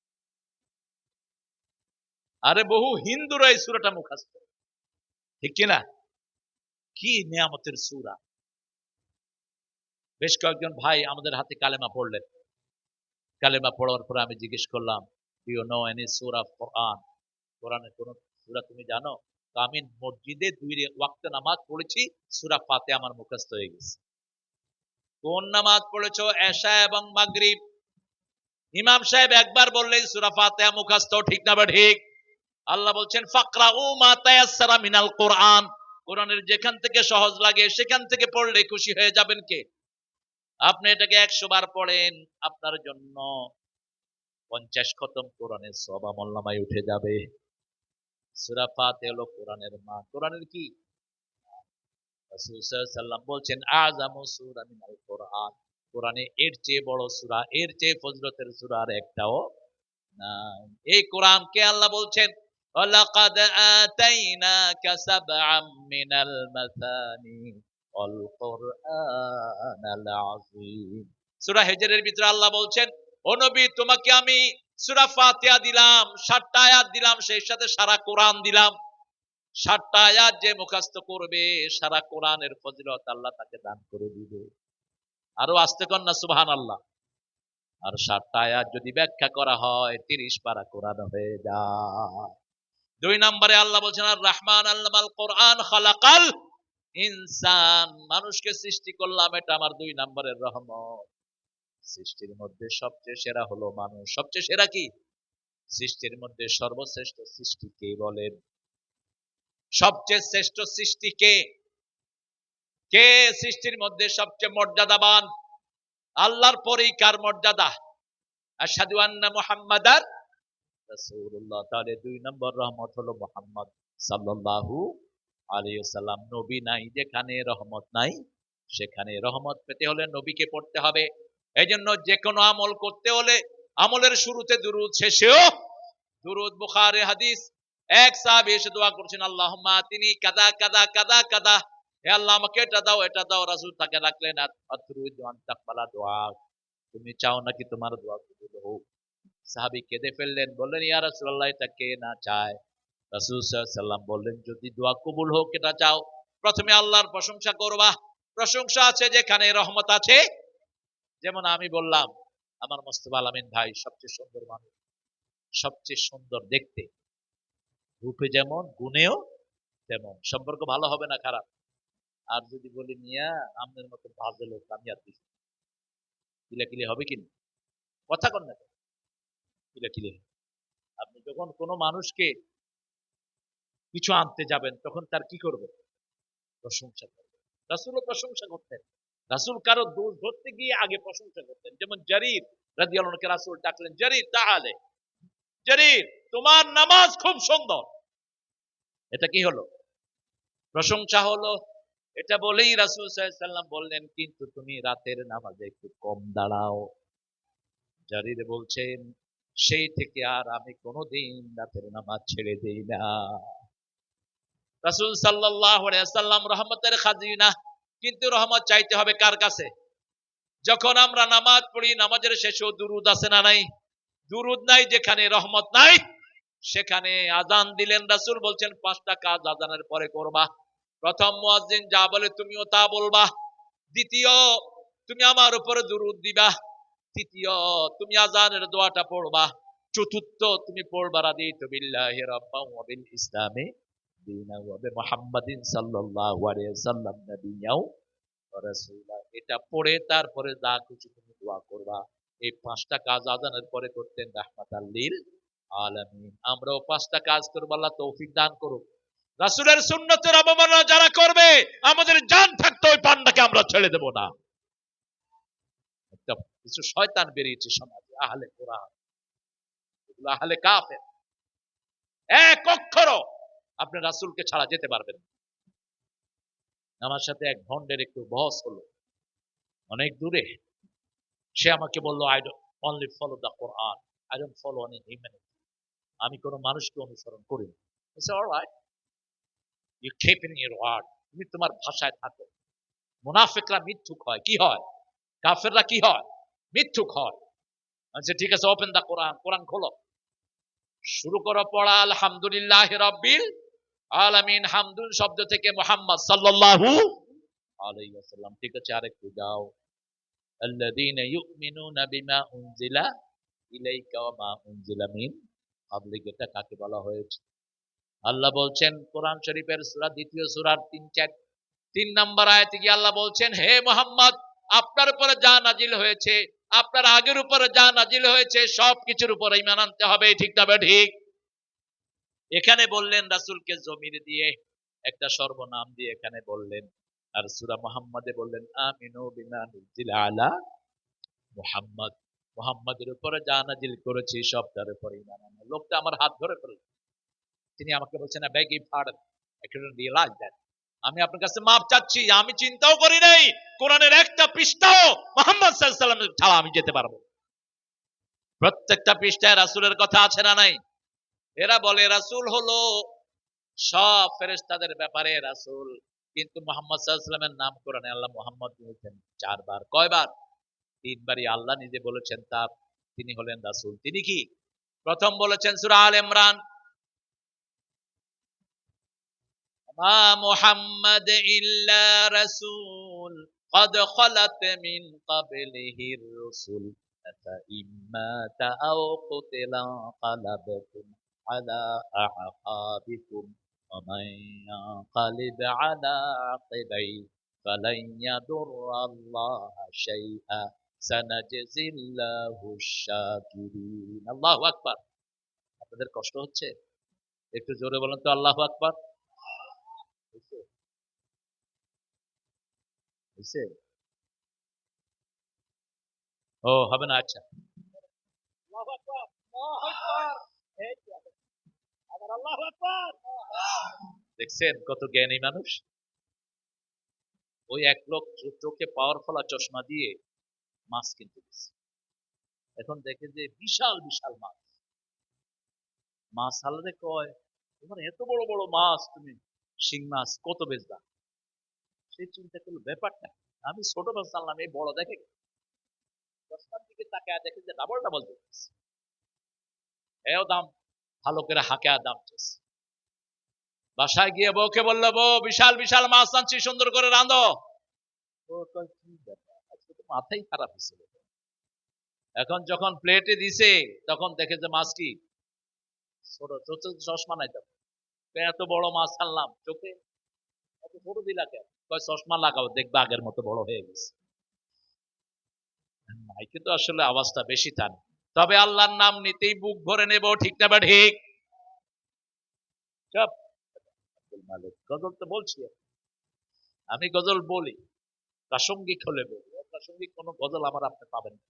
আরে বহু হিন্দুরা এই সূরাটা মুখস্থ, ঠিক কিনা? কি নিয়ামতের সূরা! বেশ কয়েকজন ভাই আমাদের হাতে কালেমা পড়লেন। কালেমা পড়ার পরে আমি জিজ্ঞেস করলাম, ডু ইউ নো এনি সূরা অফ কোরআন? কোরআনের কোন সূরা তুমি জানো? তো আমি মসজিদে 2 ওয়াক্ত নামাজ পড়েছি, সূরা ফাতিহা আমার মুখস্থ হয়ে গেছে। কোন নামাজ পড়েছো? এশা এবং মাগরিব। ইমাম সাহেব একবার বললেন সূরা ফাতিহা মুখস্থ, ঠিক না বা ঠিক? আল্লাহ বলছেন ফাকরাউ মা তায়াসসারা মিনাল কোরআন। কোরআনের যেখান থেকে সহজ লাগে সেখান থেকে পড়লে খুশি হয়ে যাবেন কে? আপনি এটাকে 100 বার পড়েন, আপনার জন্য 50 খতম কোরআনের সওয়াব আমলনামায় উঠে যাবে। সূরা ফাতিহা হলো কোরআনের মা। কোরআনের কি? রাসূল সাল্লাল্লাহু আলাইহি ওয়াসাল্লাম বলছেন আযামু সূরা মিনাল কোরআন। কোরআনে এর চেয়ে বড় সূরা, এর চেয়ে ফজিলতের সূরা আর একটাও নাই। এই কোরআনকে আল্লাহ বলছেন ওয়ালাকাদ আতাইনাকা সাবআম মিনাল মাসানি ওয়াল কুরআনাল আযীম। সূরা হিজরের ভিতরে আল্লাহ বলছেন, ও নবী তোমাকে আমি সূরা ফাতিহা দিলাম, 7টা আয়াত দিলাম, সেই সাথে সারা কোরআন দিলাম। 7টা আয়াত যে মুখস্থ করবে, সারা কোরআনের ফজিলত আল্লাহ তাকে দান করে দিবে। আরো আস্তে কর না সুবহানাল্লাহ। আর 7টা আয়াত যদি ব্যাখ্যা করা হয় 30 পারা কোরআন হয়ে যায়। 2 নম্বরে আল্লাহ বলছেন আর রহমান আল্লামাল কোরআন খালাকাল ইনসান। মানুষকে সৃষ্টি করলাম, এটা আমার 2 নম্বরের রহমত। সৃষ্টির মধ্যে সবচেয়ে সেরা হলো মানুষ। সবচেয়ে সেরা কি? সৃষ্টির মধ্যে সর্বশ্রেষ্ঠ সৃষ্টি কে বলেন? সবচেয়ে শ্রেষ্ঠ সৃষ্টি কে? কে সৃষ্টির মধ্যে সবচেয়ে মর্যাদাবান? আল্লাহর পরেই কার মর্যাদা? আশহাদু আন্না মুহাম্মাদার রাসূলুল্লাহ। তাহলে 2 নম্বর রহমত হলো মুহাম্মদ সাল্লাল্লাহু আলাইহি ওয়াসাল্লাম। নবী নাই যেখানে রহমত নাই সেখানে। রহমত পেতে হলে নবীকে পড়তে হবে। এইজন্য যে কোনো আমল করতে হলে আমলের শুরুতে দুরূদ, শেষেও দুরূদ। বুখারী হাদিস, এক সাহাবী এসে দোয়া করছেন আল্লাহুম্মা আতিনি কাদা কাদা কাদা কাদা, হে আল্লাহ আমাকে এটা দাও এটা দাও। রাসূল তাকে রাখলেন আতরুদ ওয়ান তাকবালা দোয়া, তুমি চাও নাকি তোমার দোয়া কবুল হোক? সাহাবী কেঁদে ফেললেন, বললেন ইয়া রাসূলুল্লাহ এটা কে না চায়? রাসূল সাল্লাল্লাহু আলাইহি সাল্লাম বললেন, যদি দোয়া কবুল হোক এটা চাও, প্রথমে আল্লাহর প্রশংসা করবা। প্রশংসা আছে যেখানে রহমত আছে। যেমন আমি বললাম, আমার মোস্তফা আলামিন ভাই সবচেয়ে সুন্দর মানুষ, সবচেয়ে সুন্দর দেখতে, রূপে যেমন গুণেও তেমন। সম্পর্ক ভালো হবে না খারাপ? আর যদি বলি মিয়া আপনার মতো বাজে লোক আমি আর কিছু, কিলাকিলি হবে কি না? কথা কন না, কিলাকিলি হবে। আপনি যখন কোনো মানুষকে কিছু আনতে যাবেন তখন তার কি করবেন? প্রশংসা করবেন। রাসূলও প্রশংসা করতেন। রাসূল কারো দোষ ধরতে গিয়ে আগে প্রশংসা করতেন। যেমন জারির রাদিয়াল্লাহু আনহু কে রাসূল ডাকলেন, জারির তাআলে, জারির তোমার নামাজ খুব সুন্দর। এটা কি হলো? প্রশংসা হলো। এটা বলেই রাসূল সাল্লাল্লাহু আলাইহি সাল্লাম বললেন, কিন্তু তুমি রাতের নামাজে একটু কম দাঁড়াও। জারির বলছেন, সেই থেকে আর আমি কোনোদিন রাতের নামাজ ছেড়ে দেই না। রাসূল সাল্লাল্লাহু আলাইহি ওয়াসাল্লাম রহমতের খাজিনা, কিন্তু রহমত চাইতে হবে কার কাছে? যখন আমরা নামাজ পড়ি, নামাজের শেষেও দুরূদ আছে না নাই? দুরূদ নাই যেখানে রহমত নাই, সেখানে আজান দিলেন রাসূল বলছেন পাঁচটা কাজ আজানের পরে করবা। প্রথম মুয়াজ্জিন যা বলে তুমিও তা বলবা। দ্বিতীয়, তুমি আমার উপরে দুরূদ দিবা। তৃতীয়, তুমি আজানের দোয়াটা পড়বা। চতুর্থ, তুমি পড়বা রাদিতু বিল্লাহি রাব্বান ওয়া বিল ইসলামি দীনা ওয়া বি মুহাম্মাদিন সাল্লাল্লাহু আলাইহি ওয়াসাল্লাম নাবিয়্যাও ওয়া রাসূলা। এটা পড়ে তারপরে যা কিছু তুমি দোয়া করবা। এই পাঁচটা কাজ আজানের পরে করতেন রাহমাতাল লিল আলামিন। আমরাও পাঁচটা কাজ করব, আল্লাহ তৌফিক দান করুক। রাসূলের সুন্নতের অবমাননা যারা করবে, আমাদের জান থাকতে ওই পান্ডাকে আমরা ছেড়ে দেব না। একটা কিছু শয়তান বেরিয়েছে সমাজে, আহলে কোরআন, এগুলো আহলে কাফের। এক অক্ষরও আপনি রাসূলকে ছাড়া যেতে পারবেন না। আমার সাথে এক ভন্ডের একটু বহস হলো অনেক দূরে। সে আমাকে বলল, I don't only follow the Quran, I don't follow any human. আমি কোনো মানুষকে অনুসরণ করি না। I said, all right, you keep in your word, তুমি তোমার ভাষায় থাকো। মুনাফিকরা মিথ্যুক হয়, কি হয়? কাফেররা কি হয়? মিথ্যুক হয়। আচ্ছা ঠিক আছে, ওপেন দা কোরআন, কোরআন খোলো, শুরু করো পড়া। আলহামদুলিল্লাহ রাব্বিল আলামিন, হামদুল শব্দ থেকে মুহাম্মদ সাল্লাল্লাহু আলাইহি ওয়াসাল্লাম। ঠিক আছে, আরেকটু যাও। আল্লাযীনা ইউমিনুনা বিমা উনজিলা ইলাইকা ওয়া মা উনজিলা মিন ক্বাবলিকা। এটা কাকে বলা হয়েছে? আল্লাহ বলছেন কোরআন শরীফের সূরা দ্বিতীয় সূরার 3 নম্বর আয়াতে গিয়ে আল্লাহ বলছেন, হে মুহাম্মদ, আপনার উপরে যা নাজিল হয়েছে, আপনার আগের উপরে যা নাজিল হয়েছে, সবকিছুর উপরে ঈমান আনতে হবে। ঠিক না ঠিক? এখানে বললেন রাসূলকে জমির দিয়ে, একটা সর্বনাম দিয়ে এখানে বললেন। আর সূরা মুহাম্মাদে বললেন আমিনু বিমা নুজিলা আলা মুহাম্মদ, মুহাম্মাদের উপরে যা নাজিল করেছি সবটার উপরে ঈমান আনো। লোকটা আমার হাত ধরে ফেলল। তিনি আমাকে বলছেন, I beg your pardon, I couldn't realize that. আমি আপনার কাছে মাপ চাচ্ছি, আমি চিন্তাও করি নাই কোরআনের একটা পৃষ্ঠাও মুহাম্মদ সাল্লাল্লাহু আলাইহি ওয়াসাল্লাম ছাড়া আমি যেতে পারবো। প্রত্যেকটা পৃষ্ঠায় রাসূলের কথা আছে না নাই? এরা বলে রাসূল হলো সব ফেরেশতাদের ব্যাপারে রাসূল, কিন্তু মুহাম্মদ সাল্লাল্লাহু আলাইহি ওয়াসাল্লামের নাম কোরআনে আল্লাহ মুহাম্মদ বলেছেন 4 বার। কয়বার? 3 বারই আল্লাহ নিজে বলেছেন তার, তিনি হলেন রাসূল। তিনি কি? প্রথম বলেছেন সূরা আল ইমরান, মা মুহাম্মাদ ইল্লা রাসূল قد خلت من قبله الرسل أفإن مات أو قتل انقلبتم على أعقابكم ومن ينقلب على عقبيه فلن يضر الله شيئا سنجزي الله الشاكرين। আল্লাহু আকবার। আপনাদের কষ্ট হচ্ছে? একটু জোরে বলেন তো আল্লাহু আকবার। হইছে? ও হবে না, আচ্ছা। আল্লাহু আকবার, আল্লাহু আকবার, এই তো আবার আল্লাহু আকবার। দেখছেন কত জ্ঞানী মানুষ? ওই এক লোক চোখে পাওয়ার ফলা চশমা দিয়ে মাছ কিনতে গেছে। এখন দেখে যে বিশাল বিশাল মাছ। মাছ হালারে কয়, তোমার এত বড় বড় মাছ, তুমি শিং মাছ কত বেচবা? সে চিন্তা করলো ব্যাপারটা, আমি ছোট মাছ আনলাম, এই বড় দেখে চশমার দিকে তাকায় দেখে যে ডাবল ডাবল দেখতেছে। এও দাম ভালো করে হাঁকে দাম চেয়েছে। বাসায় গিয়ে বউকে বললো, বউ বিশাল বিশাল মাছ আনছি, সুন্দর করে রাঁধো। ও কয়, কি ব্যাস, আজকে তো মাথাই খারাপ হয়েছিল। এখন যখন প্লেটে দিছে তখন দেখে যে মাছ কি ছোট, ছোট চশমা নাই, তখন এত বড় মাছ আনলাম, চোখে এত ছোট দিলা কেন? কয় চশমা লাগাও, দেখবে আগের মতো বড় হয়ে গেছে। মাইকে তো আসলে আওয়াজটা বেশি টানে, তবে আল্লাহর নাম নিতেই বুক ভরে নেব, ঠিক না বা ঠিক? সব মালিক গজল তো বলছি, আমি গজল বলি, প্রাসঙ্গিক হলে বলি, প্রাসঙ্গিক কোন গজল আমার আপনি পাবেন না।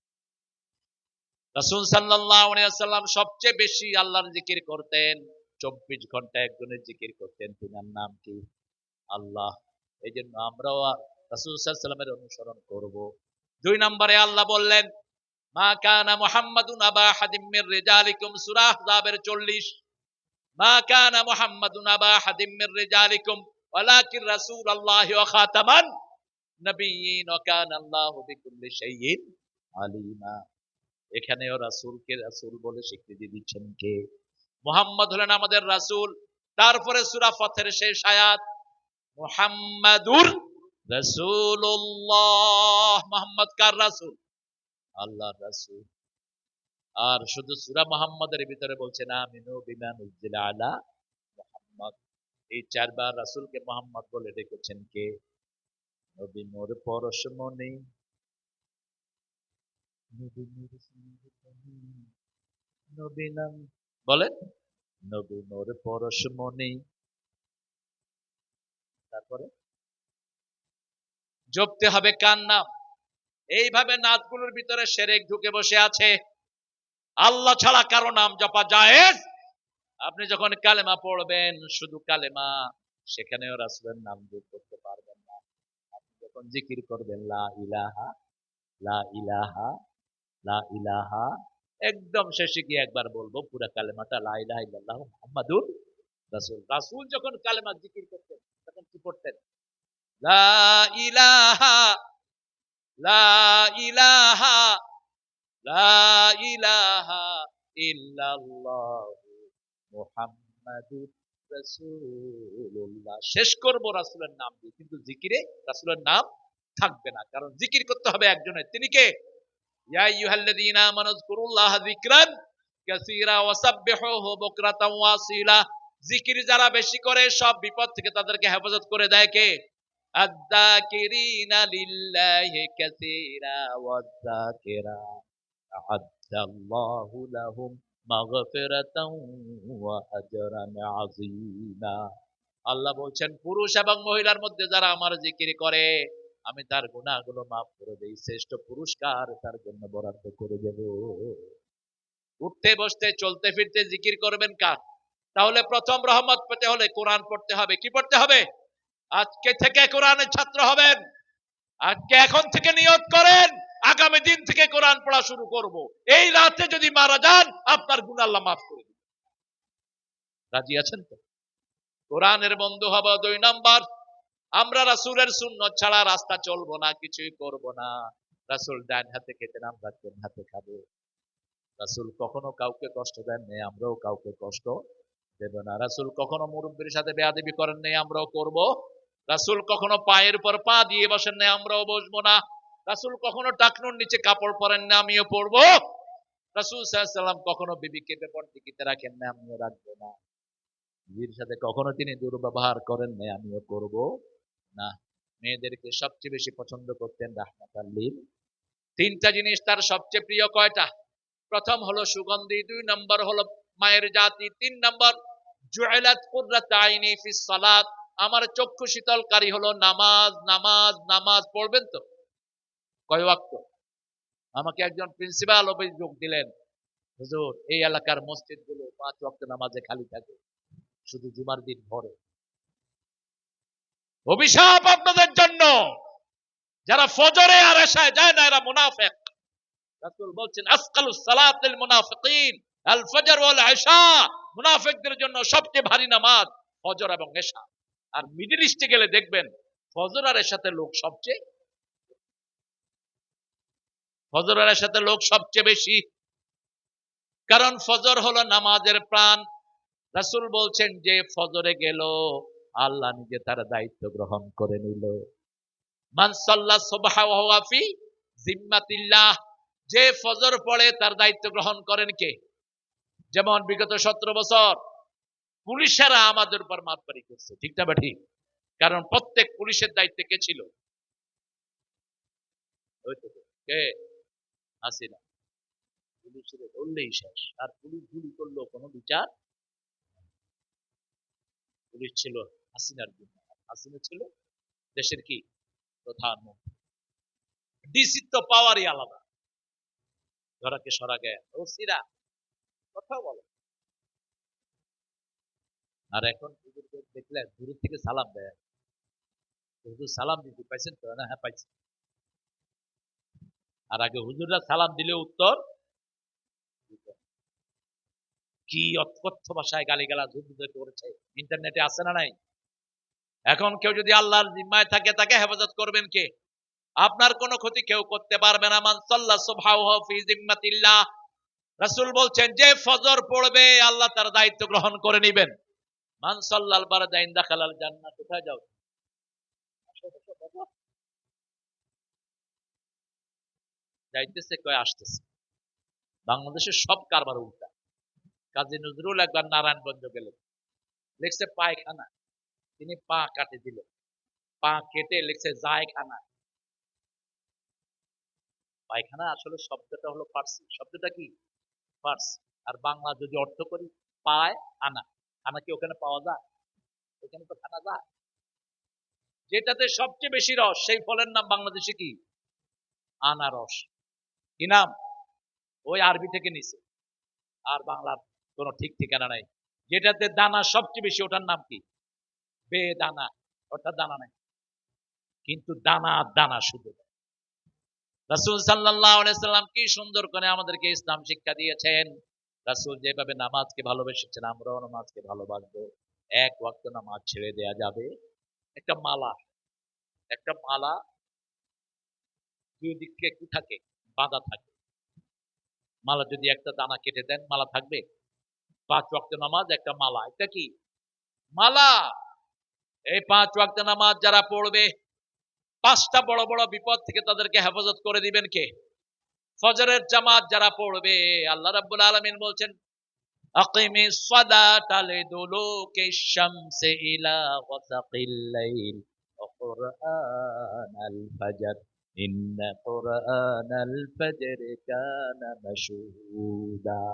রাসূল সাল্লাল্লাহু আলাইহি ওয়াসাল্লাম সবচেয়ে বেশি আল্লাহর জিকির করতেন, 24 ঘন্টা একজনের জিকির করতেন, তিনার নাম কি? আল্লাহ। এই জন্য আমরাও রাসূল সাল্লাল্লাহু আলাইহি ওয়াসাল্লামের অনুসরণ করব। 2 নম্বরে আল্লাহ বললেন, মা কানা মুহাম্মাদুন আবা হাদিম মির রিজালিকুম, সূরা আহজাবের 40। মা কানা মুহাম্মাদুন আবা হাদিম মির রিজালিকুম ওয়ালাকিন রাসূলুল্লাহি ওয়া খাতামান নবিয়্যিন ওয়া কানা আল্লাহু বিকুল্লি শাইইন আলিমা। এখানেও রাসূলকে রাসূল বলে স্বীকৃতি দিচ্ছেন কে? মুহাম্মদ হলেন আমাদের রাসূল। তারপরে সূরা ফাতের শেষ আয়াত, মুহাম্মাদুর রাসূলুল্লাহ। মুহাম্মদ কার রাসূল? আল্লাহর রাসূল। আর শুধু সূরা মুহাম্মাদের ভিতরে বলছেন আমিনু বিমা নুজিলা আলা মুহাম্মদ। এই 4 বার রাসূলকে মুহাম্মদ বলে ডেকেছেন কে? নবী নূর পরশমণি, নবী নূর সিংহাসনে, নবী নাম বলেন, নবী নূর পরশমণি। তারপরে জপতে হবে কার নাম? এইভাবে নাচগুলোর ভিতরে শিরক ঢুকে বসে আছে। আল্লাহ ছাড়া কারো নাম জপা জায়েজ? আপনি যখন কালেমা পড়বেন, শুধু কালেমা, সেখানেও রাসূলের নাম যোগ করতে পারবেন না। আপনি যখন জিকির করবেন লা ইলাহা, লা ইলাহা, লা ইলাহা, একদম শেষে গিয়ে একবার বলবো পুরা কালেমাটা, লা ইলাহা ইল্লাল্লাহ মুহাম্মাদুর রাসূল। রাসূল যখন কালেমা জিকির করতেন তখন কি পড়তেন? লা ইলাহা, লা ইলাহা, লা ইলাহা ইল্লাল্লাহ মুহাম্মাদুর রাসূলুল্লাহ। শেষ করব রাসূলের নাম দিয়ে, কিন্তু জিকিরে রাসূলের নাম থাকবে না, কারণ জিকির করতে হবে একজনের। তিনি কে? ইয়া আইয়ুহাল্লাযীনা আমানু যকুরুল্লাহা যিকরান কাসীরা ওয়াসাব্বিহুহু বুকরাতাও ওয়া আসীলা। জিকির যারা বেশি করে সব বিপদ থেকে তাদেরকে হেফাজত করে দেয় কে? আয-যাকিরিনা লিল্লাহি কাসীরা ওয়ায-যাকিরাত আ'আদ্দাল্লাহু লাহুম মাগফিরাতাও ওয়া আজরান আযীমা। আল্লাহ বলছেন, পুরুষ এবং মহিলার মধ্যে যারা আমার জিকির করে আমি তার গুনাহগুলো মাফ করে দেই, শ্রেষ্ঠ পুরস্কার তার জন্য বরাদ্দ করে দেব। উঠতে বসতে চলতে ফিরতে জিকির করবেন কার? তাহলে প্রথম রহমত পেতে হলে কোরআন পড়তে হবে। কি পড়তে হবে? আজকে থেকে কোরআনের ছাত্র হবেন। আজকে এখন থেকে নিয়ত করেন, আগামী দিন থেকে কোরআন পড়া শুরু করব। এই রাতে যদি মারা যান, আপনার গুনাহ আল্লাহ মাফ করে দিবেন। রাজি আছেন তো? কোরআনের বন্ধু হব। 2 নাম্বার, আমরা রাসূলের সুন্নাত ছাড়া রাস্তা চলবো না, কিছুই করব না। রাসূল ডান হাতে খেতেন, আমরা কোন হাতে খাবো? রাসূল কখনো কাউকে কষ্ট দেন নাই, আমরাও কাউকে কষ্ট দেব না। রাসূল কখনো মুরব্বির সাথে বেয়াদবি করেন নাই, আমরাও করব। রাসূল কখনো পায়ের উপর পা দিয়ে বসেন নাই, আমরাও বসবো না। রাসূল কখনো টাকনুর নিচে কাপড় পরেন না, আমিও পরবো। রাসূল সাল্লাল্লাহু আলাইহি ওয়াসাল্লাম কখনো বিবিকে বেপরদিকিতে রাখেন না, আমিও রাখবো না। বিবির সাথে কখনো তিনি দুর্ব্যবহার করেন নাই, আমিও করব না। মেয়েদেরকে সবচেয়ে বেশি পছন্দ করতেন রাহমাতাল লিল। 3টা জিনিস তার সবচেয়ে প্রিয়। কয়টা? প্রথম হলো সুগন্ধি, 2 নম্বর হলো মায়ের জাতি, 3 নম্বর জুইলাত কুররাতু আইনি ফিস সালাত, আমার চক্ষু শীতলকারী হলো নামাজ। নামাজ, নামাজ পড়বেন তো? কয় ওয়াক্ত? আমাকে একজন প্রিন্সিপাল অভিযোগ দিলেন, হুজুর এই এলাকার মসজিদগুলো 5 ওয়াক্ত নামাজে খালি থাকে, শুধু জুমার দিন ভরে। অভিশাপ আপনাদের জন্য, যারা ফজরে আর এশায় যায় না এরা মুনাফিক। রাসূল বলছেন আসকালুস সালাত লিল মুনাফিকিন আল ফজর ওয়াল ইশা। মুনাফিকদের জন্য সবচেয়ে ভারী নামাজ ফজর এবং এশা। আর মিডল ইস্টে গেলে দেখবেন ফজর আর এশাতে লোক সবচেয়ে, ফজর আর এশাতে লোক সবচেয়ে বেশি। কারণ ফজর হলো নামাজের প্রাণ, রাসূল বলছেন যে ফজরে গেল, আল্লাহ নিজে তার দায়িত্ব গ্রহণ করে নিল। মান সাল্লা সুবহা ওয়া হুয়া ফি জিম্মাতিল্লাহ, যে ফজর পড়ে তার দায়িত্ব গ্রহণ করেন কে? যেমন বিগত 17 বছর পুলিশেরা আমাদের উপর মাতবাড়ি করছে, ঠিক না ঠিক? কারণ প্রত্যেক পুলিশের দায়িত্বে কে ছিল? কে? হাসিনা। পুলিশের ধরলেই শেষ, আর পুলিশ গুলি করলেও কোনো বিচার। পুলিশ ছিল হাসিনার জন্য, হাসিনা ছিল দেশের কি প্রধানমন্ত্রী। ডিসি তো পাওয়ারই আলাদা, ধরাকে সরা গে ওসিরা কথা বলে। আর এখন হুজুরকে দেখলে দূর থেকে সালাম দেয়, হুজুর সালাম দিতে পাইছেন তো? না, হ্যাঁ পাইছি। আর আগে হুজুররা সালাম দিলে উত্তর কি অকথ্য ভাষায় গালিগালাজ হুজুরদের করেছে, ইন্টারনেটে আছে না নাই? এখন কেউ যদি আল্লাহর জিম্মায় থাকে, তাকে হেফাজত করবেন কে? আপনার কোনো ক্ষতি কেউ করতে পারবে না। মান সাল্লা সুবহানাহু ফি জিম্মাতিল্লাহ, রাসূল বলছেন যে ফজর পড়বে আল্লাহ তার দায়িত্ব গ্রহণ করে নেবেন। মান সাল্লাল বারদাইন দাখালাল জান্নাহ। কোথায় যাও? যাইতেছে কয় আসতেছে। বাংলাদেশের সব কারবার উল্টা। কাজী নজরুল একবার নারায়ণগঞ্জ গেলেন, লিখছে পায়খানা, তিনি পা কাটে দিলেন, পা কেটে লিখছে জায়খানা। পায়খানা আসলে শব্দটা হলো ফার্সি, শব্দটা কি ফার্সি। আর বাংলা যদি অর্থ করি, পায় আনা, খানা কি ওখানে পাওয়া যায়? ওখানে তো খানা যায়। যেটাতে সবচেয়ে বেশি রস, সেই ফলের নাম বাংলাদেশে কি? আনারস। কি নাম? ওই আরবি থেকে নিছে, আর বাংলার কোনো ঠিক ঠিকানা নাই। যেটাতে দানা সবচেয়ে বেশি, ওটার নাম কি? বেদানা, অর্থাৎ দানা নাই, কিন্তু দানা দানা শুধু। রাসূল সাল্লাল্লাহু আলাইহি সাল্লাম কি সুন্দর করে আমাদেরকে ইসলাম শিক্ষা দিয়েছেন। রাসূল যেভাবে নামাজকে ভালোবেসেছেন, আমরাও নামাজকে ভালোবাসবো। এক ওয়াক্ত নামাজ ছেড়ে দেয়া যাবে? একটা মালা, একটা মালা দুই দিক থেকে কি থাকে? বাঁধা থাকে। মালা যদি একটা দানা কেটে দেন, মালা থাকবে? 5 ওয়াক্ত নামাজ একটা মালা, এটা কি মালা। এই 5 ওয়াক্ত নামাজ যারা পড়বে, 5টা বড় বড় বিপদ থেকে তাদেরকে হেফাজত করে দিবেন কে? ফজরের জামাত যারা পড়বে, আল্লাহ রাব্বুল আলামিন বলছেন আকিমিস সালাতা লিদুলুকিশ শামসি ইলা গাসাকিল লাইল ওয়া কুরআনাল ফাজর ইন্না কুরআনাল ফাজরি কানা মাশহুদা।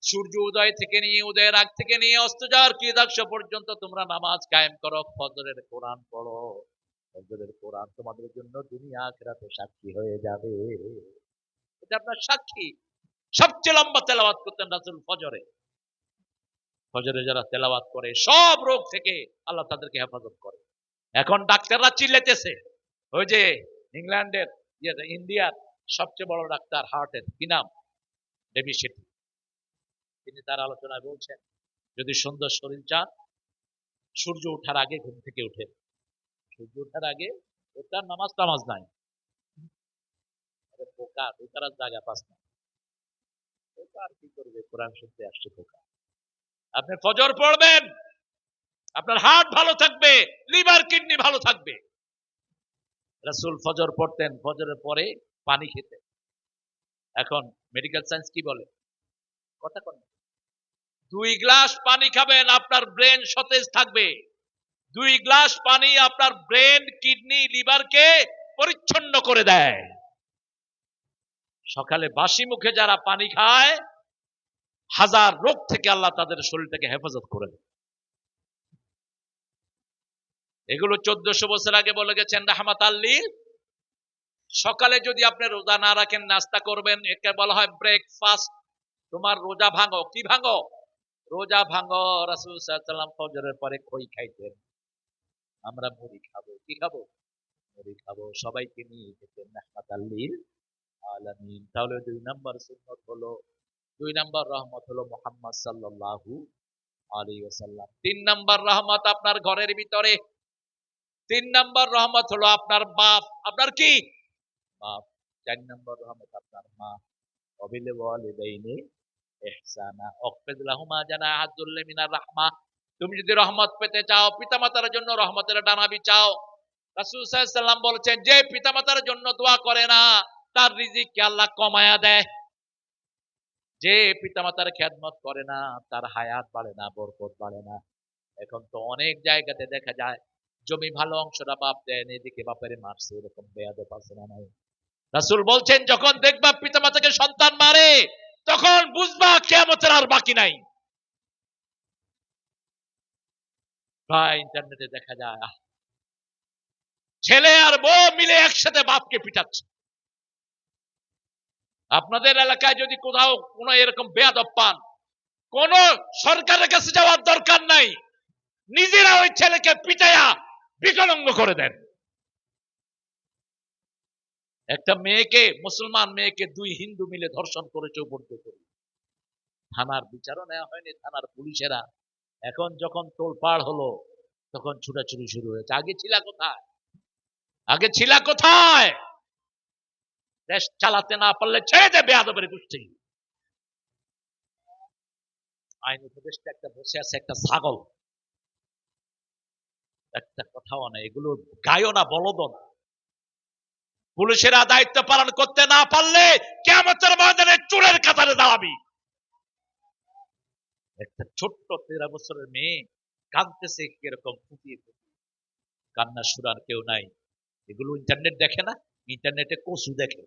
সূর্য উদয় থেকে নিয়ে, উদয়ের আগ থেকে নিয়ে অস্ত যাওয়ার কিয়দাংশ পর্যন্ত তোমরা নামাজ কায়েম করো, ফজরের কোরআন পড়ো। ফজরের কোরআন তোমাদের জন্য দুনিয়া আখিরাতে সাক্ষী হয়ে যাবে। এটা আপনার সাক্ষী। সবচেয়ে লম্বা তেলাওয়াত করতেন রাসূল ফজরে। ফজরে যারা তেলাওয়াত করে সব রোগ থেকে আল্লাহ তাদেরকে হেফাজত করে। এখন ডাক্তাররা চিল্লাইতেছে, ওই যে ইংল্যান্ডের, ইন্ডিয়ার সবচেয়ে বড় ডাক্তার হার্টের, কি নাম? ডেভি শেঠি। তিনি তার আলোচনায় বলছেন, যদি সুন্দর শরীর চান, সূর্য ওঠার আগে ঘুম থেকে উঠে। সূর্য ওঠার আগে ওটার নামাজ টামাজ নাই। পোকা, পোকার জায়গা পাস না। পোকা আর কি করবে? কোরআন শুনতে আসছে পোকা। আপনি ফজর পড়বেন, আপনার হার্ট ভালো থাকবে, লিভার কিডনি ভালো থাকবে। রাসূল ফজর পড়তেন, ফজরের পরে পানি খেতেন। এখন মেডিকেল সায়েন্স কি বলে? কথা কন। 2 গ্লাস পানি খাবেন, আপনার ব্রেন সতেজ থাকবে। 2 গ্লাস পানি আপনার ব্রেন, কিডনি, লিভারকে পরিচ্ছন্ন করে দেয়। সকালে বাসি মুখে যারা পানি খায়, হাজার রোগ থেকে আল্লাহ তাদের শরীরটাকে হেফাজত করে দেয়। এগুলো 1400 বছর আগে বলে গেছেন রাহমাতাল লিল। সকালে যদি আপনি রোজা না রাখেন, নাস্তা করবেন, একে বলা হয় ব্রেকফাস্ট। তোমার রোজা ভাঙো। কি ভাঙো? রোজা ভাঙো। রাসূল সাল্লাল্লাহু আলাইহি ওয়াসাল্লাম ফজরের পরে খই খাইতেন। আমরা মুড়ি খাবো। কি খাবো? মুড়ি খাবো। সবাইকে নিয়ে খেতেন রাহমাতাল লিল আলামিন। তাহলে 2 নাম্বার সুন্নাত হলো, 2 নাম্বার রহমত হলো মুহাম্মদ সাল্লাল্লাহু আলাইহি ওয়াসাল্লাম। 3 নাম্বার রহমত আপনার ঘরের ভিতরে। 3 নাম্বার রহমত হলো আপনার বাপ। আপনার কি? বাপ। 4 নাম্বার রহমত আপনার মা। ওয়াবিল ওয়ালিদাইনি ইহসানা ওয়াকফিদ লাহুমা জানাহা যুল্লি মিনার রাহমাহ। তুমি যদি রহমত পেতে চাও, পিতামাতার জন্য রহমতের ডানা বিছাও। রাসূল সাল্লাল্লাহু আলাইহি সাল্লাম বলেছেন, যে পিতামাতার জন্য দোয়া করে না তার রিজিককে আল্লাহ কমায়া দেয়। যে পিতামাতার খেদমত করে না তার হায়াত বাড়ে না, বরকত বাড়ে না। এখন তো অনেক জায়গাতে দেখা যায় জমি ভালো অংশটা বাপ দেন, এদিকে বাপের মারছে, এরকম বেয়াদব আছে না নাই? রাসূল বলছেন, যখন দেখবা পিতামাতাকে সন্তান মারে তখন বুঝবা কিয়ামতের আর বাকি নাই। প্রায় ইন্টারনেটে দেখা যায় ছেলে আর বউ মিলে একসাথে বাপকে পিটাচ্ছে। আপনাদের এলাকায় যদি কোথাও কোনো এরকম বেয়াদব পান, কোন সরকারের কাছে যাওয়ার দরকার নাই, নিজেরা ওই ছেলেকে পিটাইয়া বিকলাঙ্গ করে দেন। একটা মেয়েকে, মুসলমান মেয়েকে দুই হিন্দু মিলে ধর্ষণ করেছে উপর থেকে। থানার বিচারও নেওয়া হয়নি, থানার পুলিশেরা এখন যখন তোলপাড় হলো তখন ছুটাছুটি শুরু হয়েছে। আগে ছিলা কোথায়? আগে ছিলা কোথায়? দেশ চালাতে না পারলে ছেড়ে দে বেয়াদবের গোষ্ঠী। আইন উপদেষ্টা একটা বসে আছে, একটা ছাগল, একটা কথাও না। এগুলো গায়ও না, বলদও না। পুলিশেরা দায়িত্ব পালন করতে না পারলে কিয়ামতের ময়দানে চুলের কাতারে দাঁড়াবি। একটা ছোট্ট 13 বছরের মেয়ে কাঁদতেছে কিরকম ফুটিয়ে ফুটিয়ে, কান্না শুরার কেউ নাই। এগুলো ইন্টারনেট দেখে না, ইন্টারনেটে কচু দেখে,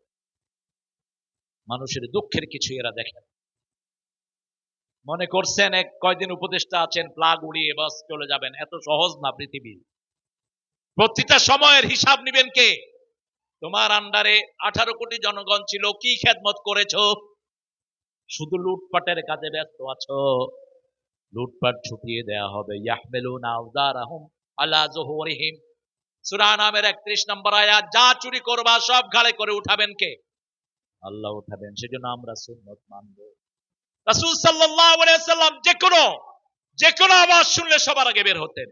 মানুষের দুঃখের কিছু এরা দেখে না। মনে করছেন এক কয়দিন উপদেষ্টা আছেন, প্লাগ উড়িয়ে বাস চলে যাবেন? এত সহজ না পৃথিবী। প্রতিটা সময়ের হিসাব নিবেন কে? তোমার আন্ডারে 18 কোটি জনগণ ছিল, কি খেদমত করেছো? শুধু লুটপাটের কাজে ব্যস্ত আছো। লুটপাট ছুটিয়ে দেয়া হবে। ইয়াহমিলুনা আওজারাহুম আলা যুহুরিহিম, সূরা নামের 31 নম্বর আয়াত। যা চুরি করবা সব ঘাড়ে করে উঠাবেন কে? আল্লাহ উঠাবেন। সেজন্য আমরা সুন্নাত মানব। রাসূল সাল্লাল্লাহু আলাইহি সাল্লাম যে কোনো আওয়াজ শুনলে সবার আগে বের হতেন।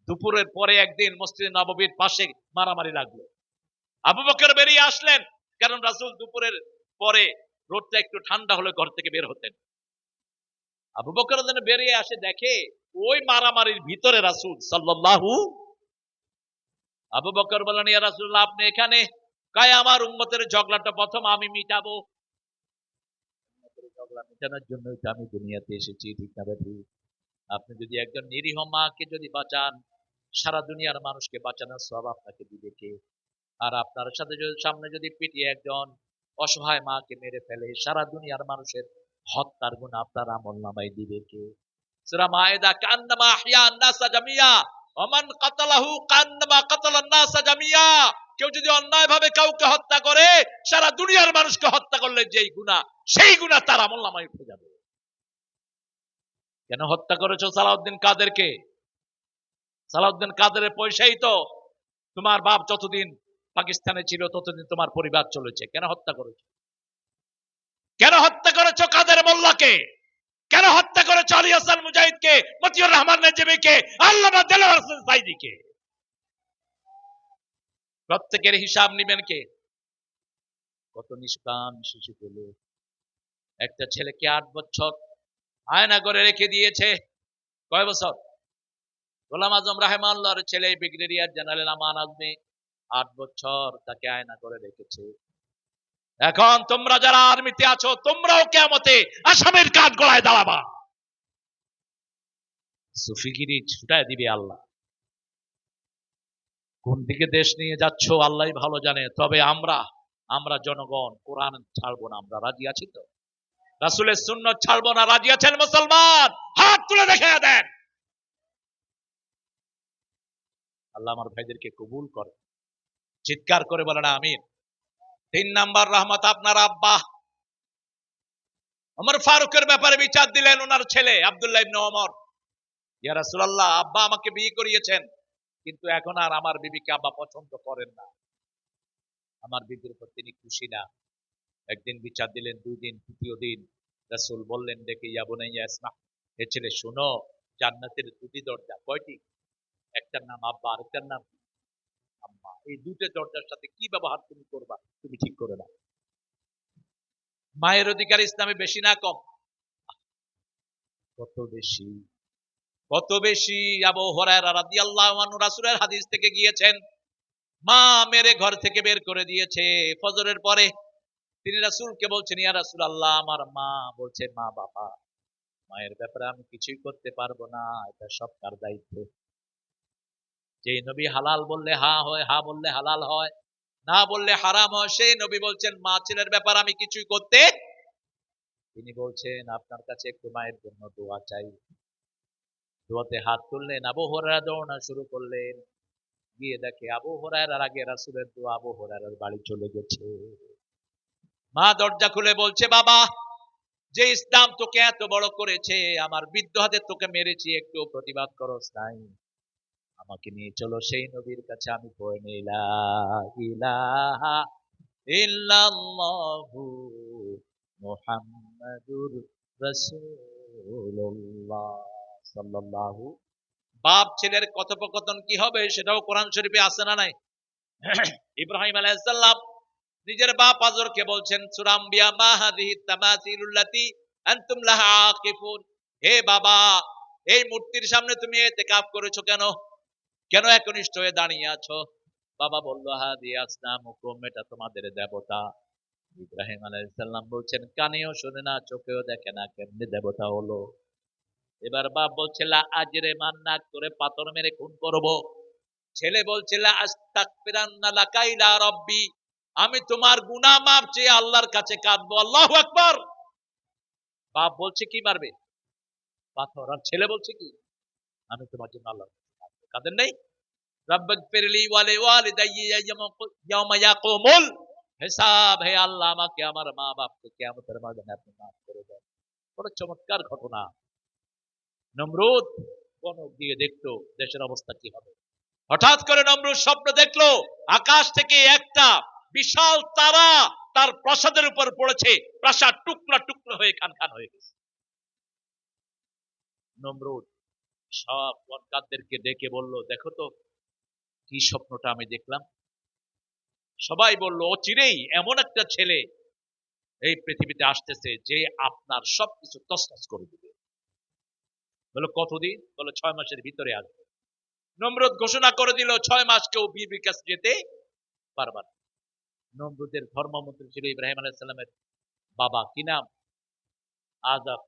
দুপুরের পরে একদিন মসজিদে নববীর পাশে মারামারি লাগলো। আবু বকর বেরিয়ে আসলেন, কারণ রাসূল দুপুরের পরে রোদটা একটু ঠান্ডা হলে ঘর থেকে বের হতেন। আবু বকর যেন বেরিয়ে আসে, দেখে ওই মারামারির ভিতরে রাসূল সাল্লাল্লাহু। আবু বকর বলেন, ইয়া রাসূলুল্লাহ, আপনি এখানে? কয়, আমার উম্মতের ঝগড়াটা প্রথম আমি মিটাবো। ঝগড়া মেটানোর জন্যই তো আমি দুনিয়াতে এসেছি, ঠিক না বেঠি? আপনি যদি একজন নিরীহ মাকে যদি বাঁচান, সারা দুনিয়ার মানুষকে বাঁচানোর সওয়াব আপনাকে দিবে কে? আর আপনার সাথে যদি সামনে যদি পিটিয়ে একজন অসহায় মাকে মেরে ফেলে, সারা দুনিয়ার মানুষের হত্যার গুনাহ আপনার আমলনামায় দিবে কে? সূরা মায়েদা, কান্নামা আহইয়া আন-নাসা জামিয়া ওয়া মান কাতালাহু কান্নামা কাতালান নাসা জামিয়া। কেউ যদি অন্যায় ভাবে কাউকে হত্যা করে, সারা দুনিয়ার মানুষকে হত্যা করলে যেই গুনাহ, সেই গুনাহ তার আমলনামায় উঠে যাবে। কেন হত্যা করেছো সালাউদ্দিন কাদেরকে? সালাউদ্দিন কাদেরের পয়সাই তো তোমার বাপ যতদিন পাকিস্তানে ছিল ততদিন তোমার পরিবার চলেছে। কেন হত্যা করেছো? কেন হত্যা করেছো কাদের মোল্লাকে? কেন হত্যা করেছো আলী হাসান মুজাহিদকে, মতিউর রহমান নেজমিকে, আল্লামা দেলোয়ার হোসেন সাইদিকে? প্রত্যেকের হিসাব নিবেন কে? কত নিষ্কাম শিশু পেলে। একটা ছেলেকে 8 বছর আয়না করে রেখে দিয়েছে। কয় বছর? গোলাম আজম রাহেমাহুল্লাহর ছেলে ব্রিগেডিয়ার জেনারেল আমান আজমি 8 বছর তাকে আয়না করে রেখেছে। এখন তোমরা যারা আর্মিতে আছো, তোমরাও কিয়ামতে আসামের কাঠ গলায় দাঁড়াবা। সুফিগিরি ছুটায় দিবে আল্লাহ। কোন দিকে দেশ নিয়ে যাচ্ছ আল্লাহই ভালো জানে। তবে আমরা জনগণ কোরআন ছাড়বো না। আমরা রাজি আছি তো? রাসূলের সুন্নাত ছাড়বো না, রাজি আছেন মুসলমান? হাত তুলে দেখায় দেন। আল্লাহ আমার ভাইদেরকে কবুল করে। চিৎকার করে বলেন আমিন। 3 নাম্বার রহমত, আপনার আব্বা ওমর ফারুকের ব্যাপারে বিচার দিলেন ওনার ছেলে আব্দুল্লাহ ইবনে ওমর। ইয়া রাসূলুল্লাহ, আব্বা আমাকে বিয়ে করিয়েছেন, কিন্তু এখন আর আমার বিবিকে আব্বা পছন্দ করেন না, আমার বিবির উপর তিনি খুশি না। একদিন বিচার দিলেন, 2 দিন, তৃতীয় দিন রাসূল বললেন ডেকে, ইয়া বুনাইয়া ইসমা, হে ছেলে শোনো, জান্নাতের 2টি দরজা। কয়টি? একটার নাম আব্বা, আরেকটার নাম আম্মা। এই 2টা দরজার সাথে কি ব্যবহার তুমি করবা তুমি ঠিক করে নাও। মায়ের অধিকার ইসলামে বেশি না কম? কত বেশি, কত বেশি। আবু হুরায়রা রাদিয়াল্লাহু আনহু রাসূলের হাদিস থেকে গিয়েছেন, মা মেরে ঘর থেকে বের করে দিয়েছে ফজরের পরে। তিনি রাসূলকে বলছেন, ইয়া রাসূলুল্লাহ, আমার মা বলছে, মা বাবা, মায়ের ব্যাপারে আমি কিছুই করতে পারবো না, এটা সব তার দায়িত্ব। যেই নবী হালাল বললে হা হয়, হা বললে হালাল হয়, না বললে হারাম হয়, সেই নবী বলছেন মা ছেলের ব্যাপার আমি কিছুই করতে। তিনি বলছেন আপনার কাছে একটু মায়ের জন্য দোয়া চাই। দোয়াতে হাত তুললেন, আবু হুরায়রা দৌড়ানো শুরু করলেন। গিয়ে দেখে আবু হুরায়রার আগে রাসূলের দোয়া আবু হুরায়রার বাড়ি চলে গেছে। মা দরজা খুলে বলছে, বাবা, যে ইসলাম তোকে এত বড় করেছে, আমার বৃদ্ধ হাতে তোকে মেরেছি, একটু প্রতিবাদ করস নাই, আমাকে নিয়ে চলো সেই নবীর কাছে। আমি পড়ে নি লা ইলাহা ইল্লাল্লাহু মুহাম্মাদুর রাসূলুল্লাহ সাল্লাল্লাহু। বাপ ছেলের কথোপকথন কি হবে সেটাও কোরআন শরীফে আছে না নাই? ইব্রাহিম আলাইহিস সালাম নিজের বাপ আজরকে বলছেন, সূরা আম্বিয়া, মা হাযিহি তামাসিলুল্লাতী আনতুম লাহা আকিফুন, হে বাবা, এই মূর্তির সামনে তুমি ইতিকাফ করেছো কেন? কেন একনিষ্ঠ হয়ে দাঁড়িয়ে আছো? বাবা বলল, হাদি আসনামুকুম, এটা তোমাদের দেবতা। ইব্রাহিম আলাইহিস সালাম বলছেন, কানেও শুনে না, চোখেও দেখে না, কেমনে দেবতা হলো? এবার বাপ বলছে, লা আজরে মান্না করে পাথর মেরে খুন করব। ছেলে বলছে, লা আস্তাগফিরান্না লাকা ইলা রাব্বি, আমি তোমার গুনাহ মাফ চেয়ে আল্লাহর কাছে কাঁদবো। আল্লাহু আকবার। বাপ বলছে কি মারবে? পাথর। আর ছেলে বলছে কি? আমি তোমার জন্য আল্লাহর কাছে কাঁদবো। কাঁদেন নাই? রাব্বিগফিরলি ওয়া লিওয়ালিদাইয়া ইয়াওমা ইয়াকুমুল হিসাব, হে আল্লাহ, আমাকে আমার মা বাপকে কিয়ামতের ময়দানে আপনি মাফ করে দেন। বড় চমৎকার ঘটনা। নমরুদ কোন গিয়ে দেখতো দেশের অবস্থা কি হবে। হঠাৎ করে নমরুদ স্বপ্ন দেখলো, আকাশ থেকে একটা বিশাল তারা তার প্রাসাদের উপর পড়েছে, প্রাসাদ টুকরা টুকরা হয়ে খান খান হয়ে গেছে। নমরুদ সব বরকাতদেরকে ডেকে বলল, দেখো তো কি স্বপ্নটা আমি দেখলাম। সবাই বলল, অচিরেই এমন একটা ছেলে এই পৃথিবীতে আসতেছে যে আপনার সবকিছু তছনছ করে দিবে। বলো কতদিন? বলো 6 মাসের ভিতরে আসবে। নমরুদ ঘোষণা করে দিল 6 মাস কেউ বিবির কাছে যেতে পারবে না। নমরুদের ধর্মমন্ত্রী ছিল ইব্রাহিম আলাইহিস সালামের বাবা, কি নাম? আযর।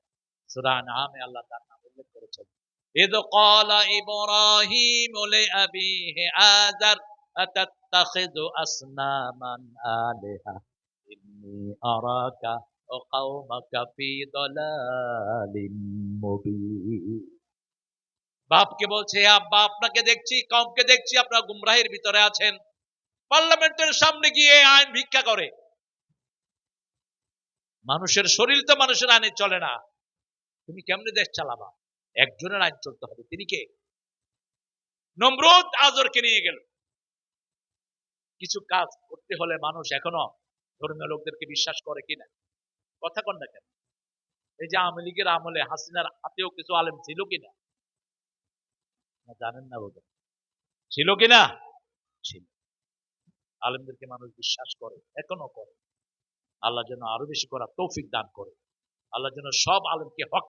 সূরা আনআমে আল্লাহ তার নাম উল্লেখ করেছেন, ইয ক্বালা ইব্রাহিম লিআবিহি আযর আতাত্তাখিযু আসনামান আলিহা ইন্নী আরাকা ওয়া কওমাকা ফি দালালিম মুবিন। বাপকে বলছে, আব্বা, আপনাকে দেখছি, কওমকে দেখছি, আপনারা গুমরাহির ভিতরে আছেন। পার্লামেন্টের সামনে গিয়ে আইন ভিক্ষা করে। মানুষের শরীর তো মানুষের আইনে চলে না, তুমি কেমনে দেশ চালাবা? একজনের আইন চলতে হবে, তিনি কে? নমরুদ আজরকে নিয়ে গেল। কিছু কাজ করতে হলে মানুষ এখনো ধর্মীয় লোকদেরকে বিশ্বাস করে কিনা? কথা কন না কেন? এই যে আওয়ামী লীগের আমলে হাসিনার হাতেও কিছু আলেম ছিল কিনা? জানেন না বোধহয়। ছিল কিনা? ছিল। আলেমদেরকে মানুষ বিশ্বাস করে, এখনো করে। আল্লাহ যেন আরো বেশি করার তৌফিক দান করে। আল্লাহ যেন সব আলেমকে হক